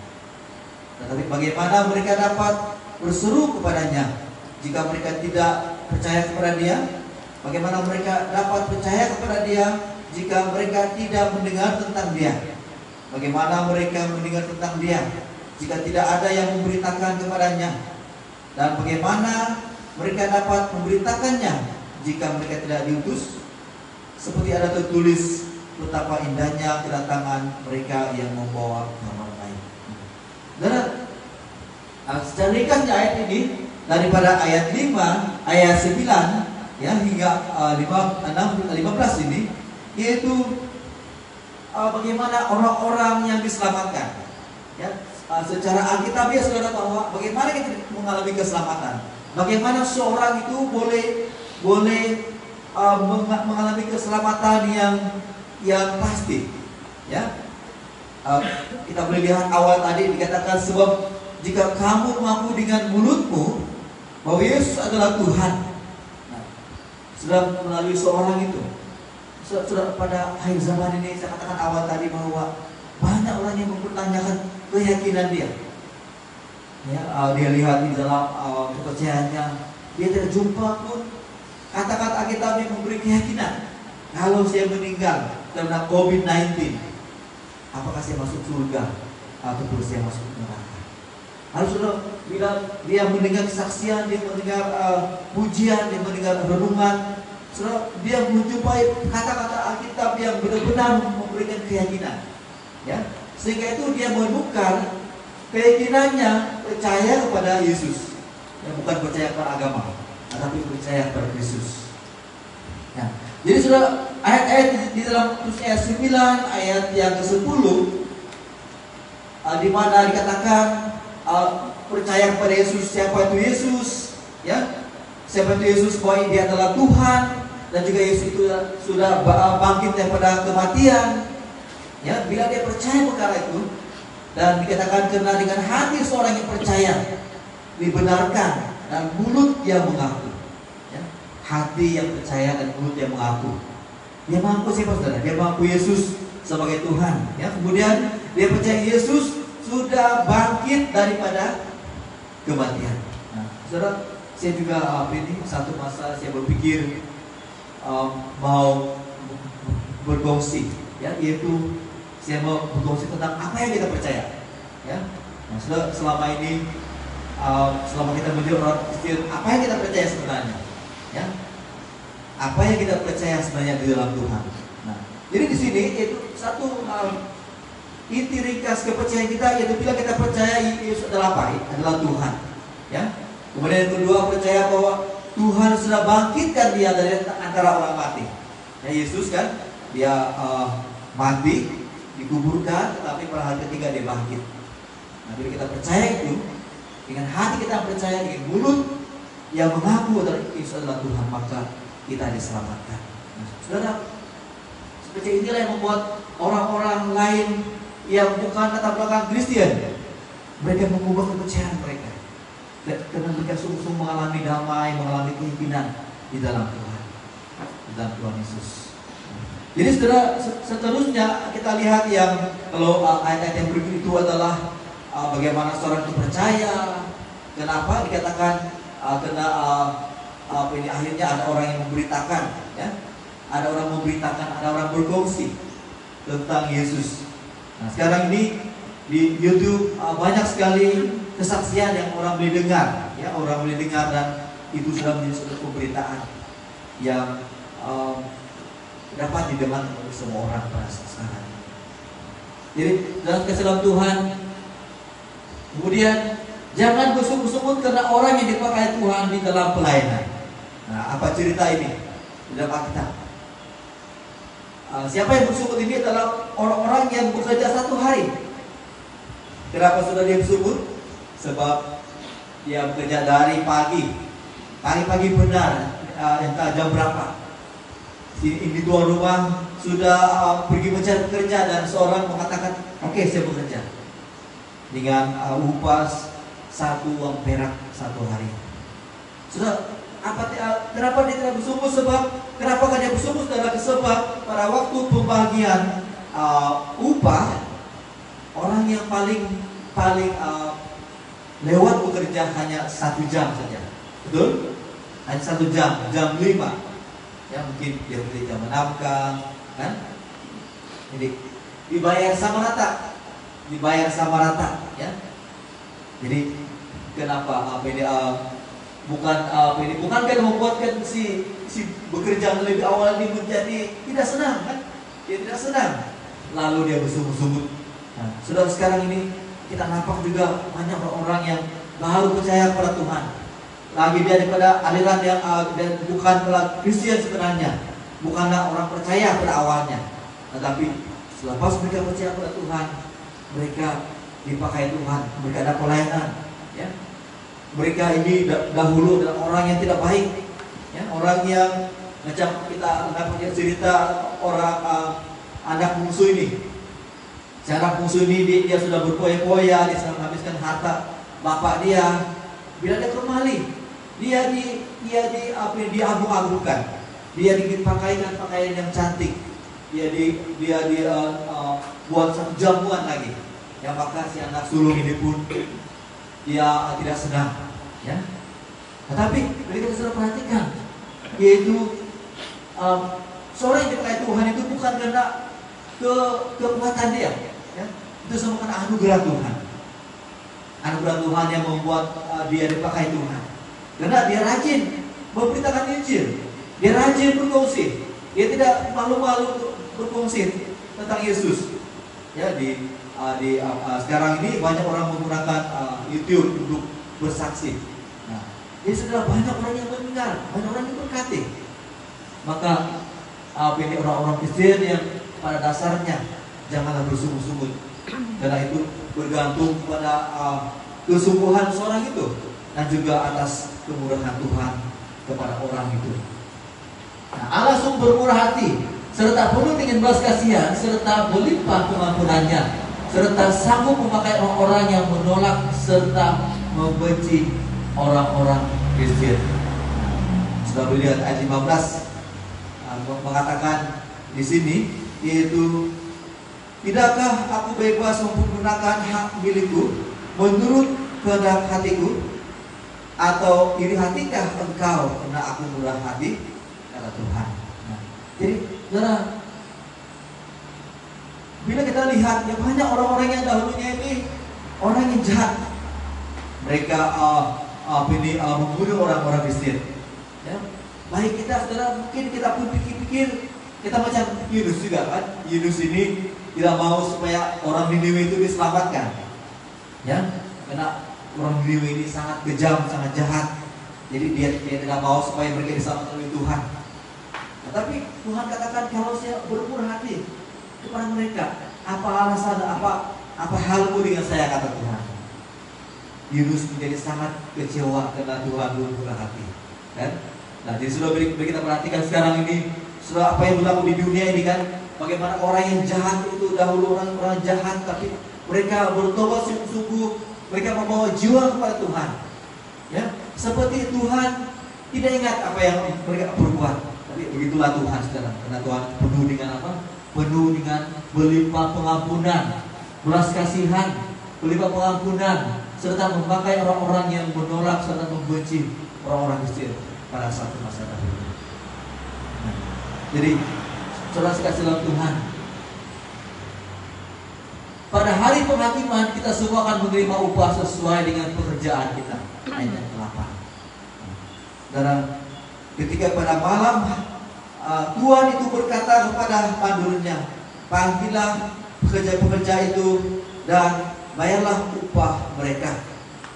Tetapi bagaimana mereka dapat berseru kepadanya jika mereka tidak percaya kepada Dia? Bagaimana mereka dapat percaya kepada Dia jika mereka tidak mendengar tentang Dia? Bagaimana mereka mendengar tentang Dia jika tidak ada yang memberitakan kepadanya? Dan bagaimana mereka dapat memberitakannya jika mereka tidak diutus? Seperti ada tertulis, betapa indahnya kedatangan mereka yang membawa kabar baik. Dan secara ringkasnya ayat ini, daripada ayat 5, ayat 9 ya hingga 15 ini, yaitu bagaimana orang-orang yang diselamatkan. Ya, secara alkitabiah saudara bahwa bagaimana kita mengalami keselamatan. Bagaimana seorang itu boleh mengalami keselamatan yang pasti. Ya, kita boleh lihat awal tadi dikatakan, sebab jika kamu mengaku dengan mulutmu bahwa Yesus adalah Tuhan. Nah, sudah melalui seorang itu. Sudah pada akhir zaman ini, saya katakan awal tadi bahwa banyak orang yang mempertanyakan keyakinan dia. Ya, dia lihat di dalam kepercayaannya, dia tidak jumpa pun kata-kata Alkitab yang memberi keyakinan. Kalau saya meninggal karena COVID-19, apakah saya masuk surga ataupun saya masuk neraka? Lalu sudah bila dia mendengar kesaksian, dia mendengar pujian, dia mendengar renungan, sudah dia menjumpai kata-kata Alkitab yang benar-benar memberikan keyakinan. Ya, sehingga itu dia menukar keyakinannya percaya kepada Yesus. Ya, bukan percaya kepada agama, tetapi percaya kepada Yesus. Ya, jadi sudah ayat-ayat di dalam ayat 9 ayat yang ke-10 di mana dikatakan percaya kepada Yesus. Siapa itu Yesus? Ya, siapa itu Yesus? Bahwa Dia adalah Tuhan, dan juga Yesus itu sudah bangkit daripada kematian. Ya, bila dia percaya perkara itu, dan dikatakan karena dengan hati seorang yang percaya dibenarkan dan mulut yang mengaku. Ya, hati yang percaya dan mulut yang mengaku. Dia mengaku siapa saudara? Dia mengaku Yesus sebagai Tuhan. Ya, kemudian dia percaya Yesus sudah bangkit daripada kematian. Nah, saudara, saya juga ini satu masa saya berpikir mau bergongsi, ya, yaitu saya mau bergongsi tentang apa yang kita percaya. Ya, nah, saudara, selama ini selama kita menjadi orang Kristen, apa yang kita percaya sebenarnya? Ya, apa yang kita percaya sebenarnya di dalam Tuhan. Nah, jadi di sini itu satu inti ringkas kepercayaan kita, yaitu bila kita percaya Yesus adalah apa? Adalah Tuhan. Ya. Kemudian yang kedua, percaya bahwa Tuhan sudah bangkitkan dia dari antara orang mati. Ya, Yesus kan, dia mati, dikuburkan, tetapi pada hari ketiga dia bangkit. Nah, bila kita percaya itu, dengan hati kita percaya, dengan mulut yang mengaku adalah Yesus adalah Tuhan, maka kita diselamatkan. Nah, saudara, seperti inilah yang membuat orang-orang lain yang bukan latar belakang Kristen, mereka mengubah kepercayaan mereka, karena mereka sungguh-sungguh mengalami damai, mengalami kepimpinan di dalam Tuhan, di dalam Tuhan Yesus. Jadi saudara, seterusnya kita lihat yang kalau ayat-ayat yang berikut itu adalah bagaimana seorang itu percaya. Kenapa dikatakan karena ini akhirnya ada orang yang memberitakan, ya, ada orang memberitakan, ada orang berkongsi tentang Yesus. Nah, sekarang ini di YouTube banyak sekali kesaksian yang orang boleh dengar, ya, orang boleh dengar, dan itu sudah menjadi suatu pemberitaan yang dapat didengar oleh semua orang pada saat sekarang. Jadi dalam kasih Tuhan, kemudian jangan bersungut-sungut karena orang yang dipakai Tuhan di dalam pelayanan. Nah, apa cerita ini di dalam Alkitab? Siapa yang bersungut ini adalah orang-orang yang bekerja satu hari. Kenapa sudah dia bersungut? Sebab dia bekerja dari pagi benar, entah jam berapa. Ini tuan rumah sudah pergi mencari pekerja, dan seorang mengatakan, oke, saya bekerja dengan upah 1 uang perak 1 hari. Sudah, kenapa dia tidak bersungut? Kenapa dia bersungut? Sebab pada waktu pembagian upah, orang yang paling lewat bekerja hanya 1 jam saja, betul? Hanya 1 jam, jam 5. Ya, mungkin dia bekerja jam 6 kan? Jadi dibayar sama rata, ya. Jadi kenapa bukankah membuatkan si bekerja lebih awal ini menjadi tidak senang, kan? Dia tidak senang, lalu dia bersungut-sungut. Nah, saudara, sekarang ini kita nampak juga banyak orang yang baru percaya kepada Tuhan, lagi daripada aliran yang dan bukanlah Kristen sebenarnya, bukanlah orang percaya pada awalnya, tetapi selepas mereka percaya kepada Tuhan, mereka dipakai Tuhan, mereka ada pelayanan, ya. Mereka ini dahulu adalah orang yang tidak baik, ya, orang yang macam kita punya cerita orang anak bungsu ini. Si anak bungsu ini dia sudah berpoya-poya, dia sudah menghabiskan harta bapak dia. Bila dia kembali, dia diagung-agungkan, dia dipakaikan pakaian yang cantik, dia buat satu jamuan lagi. Yang maka si anak sulung ini pun dia tidak senang, ya. Tetapi kita sudah perhatikan, yaitu seorang yang dipakai Tuhan itu bukan karena kekuatan dia, ya. Itu semua karena anugerah Tuhan. Anugerah Tuhan yang membuat dia dipakai Tuhan. Karena dia rajin memberitakan Injil, dia rajin berkongsi, dia tidak malu-malu berkongsi tentang Yesus. Ya, sekarang ini banyak orang menggunakan YouTube untuk bersaksi. Nah, jadi sudah banyak orang yang mendengar, banyak orang yang berkati. Maka ini orang-orang Kristen yang pada dasarnya janganlah bersungut-sungut, karena itu bergantung pada kesungguhan seorang itu dan juga atas kemurahan Tuhan kepada orang itu. Nah, Allah sumber murah hati, serta penuh dengan belas kasihan, serta berlimpah pengampunannya, serta sanggup memakai orang-orang yang menolak serta membenci orang-orang Kristen. Sudah melihat ayat 15 mengatakan di sini, yaitu, tidakkah aku bebas menggunakan hak milikku menurut kehendak hatiku, atau iri hatikah engkau karena aku murah hati, kata Tuhan. Nah, jadi saudara, bila kita lihat ya banyak orang-orang yang dahulunya ini orang yang jahat, Mereka membunuh orang-orang Mesir. Ya. Baik kita saudara, mungkin kita pun pikir-pikir, kita macam Yunus juga kan. Yunus ini tidak mau supaya orang Niniwe itu diselamatkan. Ya, karena orang Niniwe ini sangat kejam, sangat jahat. Jadi dia tidak mau supaya mereka diselamatkan oleh Tuhan. Nah, tapi Tuhan katakan kalau saya bermurah hati kepada mereka, apa alasan, apa halmu dengan saya, kata Tuhan. Yunus menjadi sangat kecewa karena Tuhan bermurah hati. Kan? Nah, jadi sudah beri kita perhatikan sekarang ini, sudah apa yang berlaku di dunia ini kan, bagaimana orang yang jahat itu dahulu orang jahat, tapi mereka bertobat sungguh-sungguh, mereka membawa jiwa kepada Tuhan. Ya, seperti Tuhan tidak ingat apa yang mereka perbuat, tapi begitulah Tuhan sekarang, karena Tuhan penuh dengan apa? Penuh dengan berlimpah pengampunan, belas kasihan, berlimpah pengampunan, serta memakai orang-orang yang menolak serta membenci orang-orang Mesir pada satu masa dahulu. Nah, jadi saudara sekasih dalam Tuhan, pada hari penghakiman kita semua akan menerima upah sesuai dengan pekerjaan kita. Ayat 8. Dan ketika pada malam Tuhan itu berkata kepada mandulnya, panggillah pekerja-pekerja itu dan bayarlah upah mereka,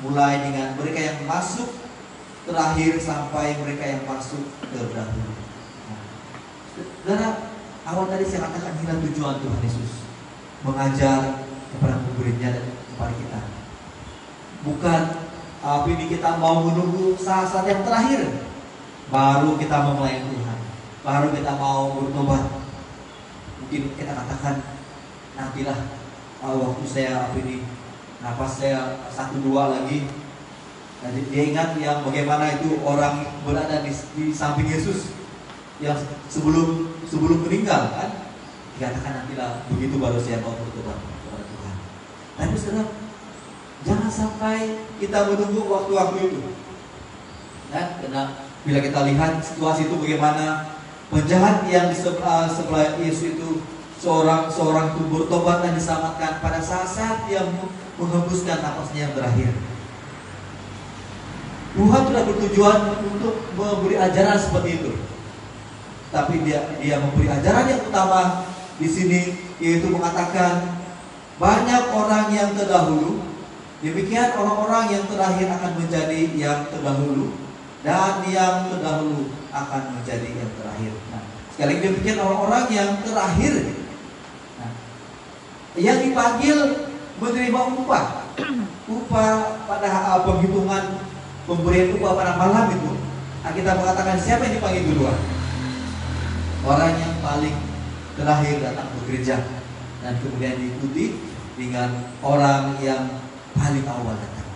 mulai dengan mereka yang masuk terakhir sampai mereka yang masuk terdahulu. Karena awal tadi saya katakan inilah tujuan Tuhan Yesus mengajar kepada murid-muridnya dan kepada kita. Bukan ini kita mau menunggu saat-saat yang terakhir baru kita mau melayani Tuhan, baru kita mau bertobat. Mungkin kita katakan nantilah waktu saya napas saya 1-2 lagi. Jadi dia ingat yang bagaimana itu orang berada di samping Yesus yang sebelum meninggal kan, dikatakan nantilah begitu baru saya mau bertobat kepada Tuhan. Tapi saudara, jangan sampai kita menunggu waktu-waktu itu. Ya, karena bila kita lihat situasi itu bagaimana penjahat yang di sebelah Yesus itu seorang itu bertobat dan diselamatkan pada saat dia menghembuskan napasnya yang terakhir. Tuhan tidak bertujuan untuk memberi ajaran seperti itu, tapi dia memberi ajaran yang utama di sini, yaitu mengatakan banyak orang yang terdahulu, demikian orang-orang yang terakhir akan menjadi yang terdahulu, dan yang terdahulu akan menjadi yang terakhir. Nah, sekali lagi demikian orang-orang yang terakhir, nah, yang dipanggil menerima upah pada penghitungan pemberian upah pada malam itu. Nah, kita mengatakan siapa yang dipanggil duluan? Orang yang paling terakhir datang bekerja, dan kemudian diikuti dengan orang yang paling awal datang.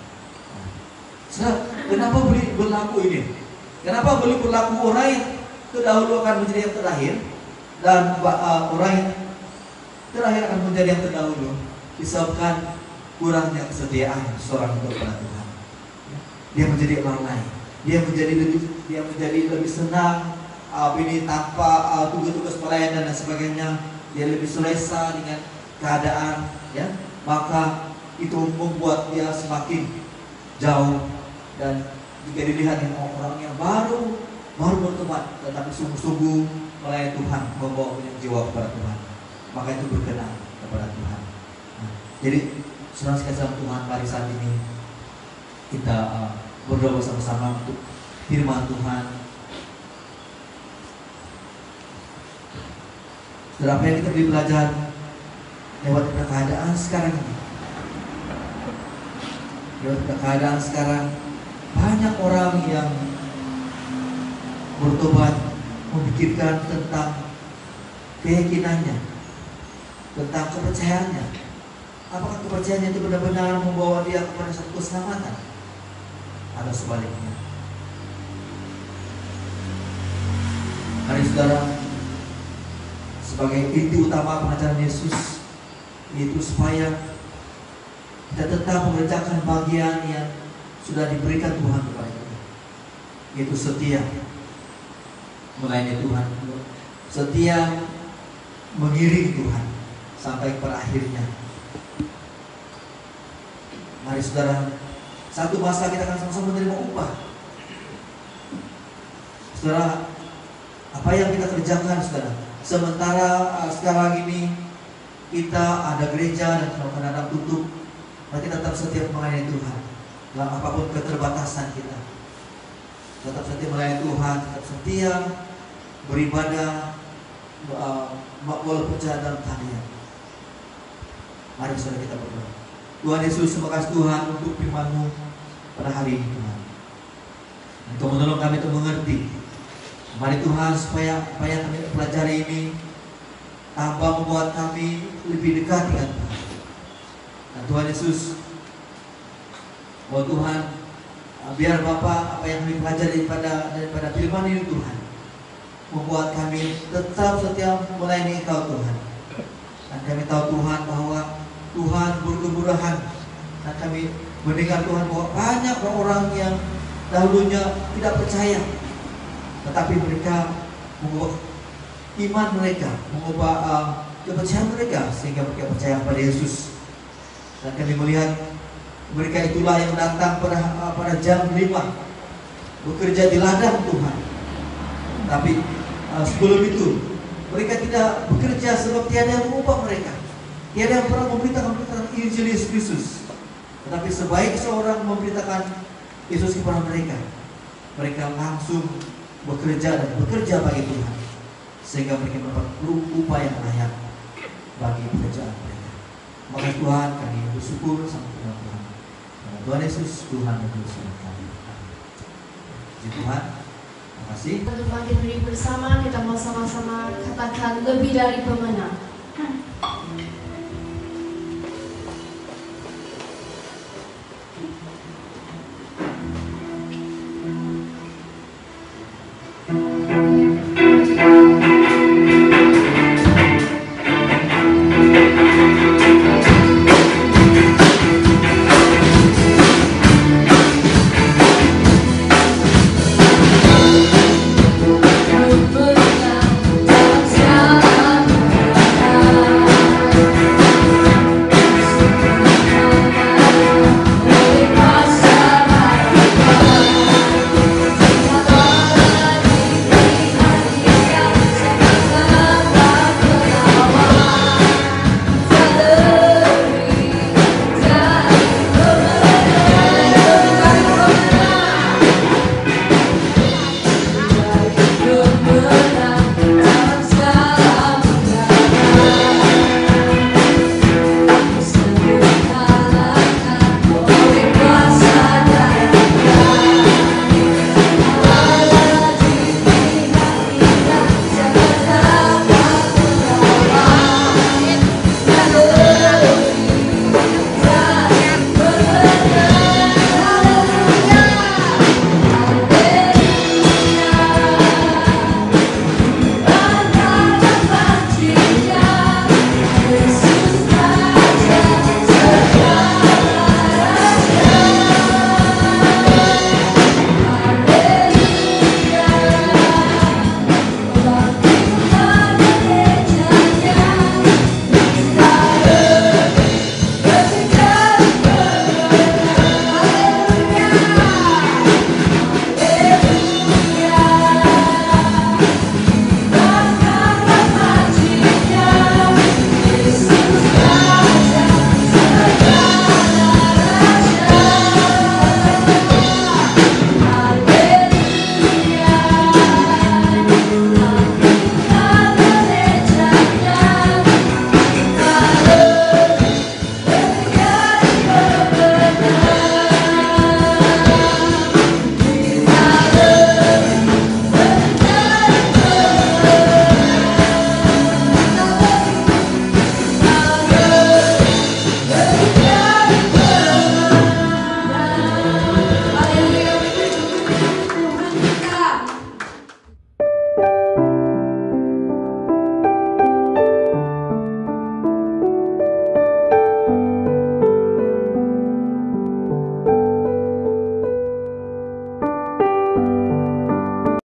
Nah, kenapa berlaku ini? Kenapa boleh berlaku orang yang terdahulu akan menjadi yang terakhir, dan orang yang terakhir akan menjadi yang terdahulu? Disebabkan kurangnya kesetiaan seorang kepada Tuhan. Dia menjadi lalai, dia menjadi lebih senang ini tanpa tugas-tugas pelayanan dan sebagainya. Dia lebih selesa dengan keadaan, ya. Maka itu membuat dia semakin jauh. Dan jika dilihat dengan orang yang baru bertobat tetapi sungguh-sungguh melayani Tuhan, membawa banyak jiwa kepada Tuhan, maka itu berkenan kepada Tuhan. Nah, jadi saudara sekalian Tuhan, mari saat ini kita berdoa bersama-sama untuk firman Tuhan. Saudara, apa yang kita beri pelajaran lewat keadaan sekarang ini? Lewat keadaan sekarang, banyak orang yang bertobat memikirkan tentang keyakinannya, tentang kepercayaannya. Apakah kepercayaannya itu benar-benar membawa dia kepada satu keselamatan, atau sebaliknya? Mari saudara, sebagai inti utama pengajaran Yesus, yaitu supaya kita tetap mengerjakan bagian yang sudah diberikan Tuhan kepada kita, yaitu setia melayani Tuhan, setia mengiring Tuhan sampai pada akhirnya. Mari saudara, Satu masa kita akan sama-sama menerima upah. Saudara, apa yang kita kerjakan, saudara? Sementara sekarang ini kita ada gereja dan kadang-kadang tutup, berarti tetap setia melayani Tuhan. Dalam apapun keterbatasan kita, tetap setia melayani Tuhan, tetap setia beribadah, walaupun dalam talian. Mari saudara kita berdoa. Tuhan Yesus, terima kasih Tuhan untuk firman-Mu pada hari ini Tuhan. Engkau menolong kami untuk mengerti. Mari Tuhan supaya apa yang kami pelajari ini tambah membuat kami lebih dekat dengan Tuhan. Dan Tuhan Yesus, oh Tuhan, biar Bapa apa yang kami pelajari daripada firman ini Tuhan, membuat kami tetap setia melayani Engkau Tuhan. Dan kami tahu Tuhan bahwa Tuhan berkemurahan, dan kami mendengar Tuhan bahwa banyak orang yang dahulunya tidak percaya, tetapi mereka mengubah iman mereka, mengubah kepercayaan mereka, sehingga mereka percaya pada Yesus. Dan kami melihat mereka itulah yang datang pada jam 5 bekerja di ladang Tuhan. Tapi sebelum itu mereka tidak bekerja sebab tiada yang mengubah mereka. Tiada yang pernah memberitakan Injil Yesus Kristus. Tetapi sebaik seorang memberitakan Yesus kepada mereka, mereka langsung bekerja dan bekerja bagi Tuhan, sehingga mereka mendapat upah yang layak bagi pekerjaan mereka. Maka Tuhan, kami bersyukur sama Tuhan. Tuhan Yesus, Tuhan yang bersyukur kami. Puji Tuhan. Terima kasih. Untuk bangkit berdiri bersama, kita mau sama-sama katakan lebih dari pemenang.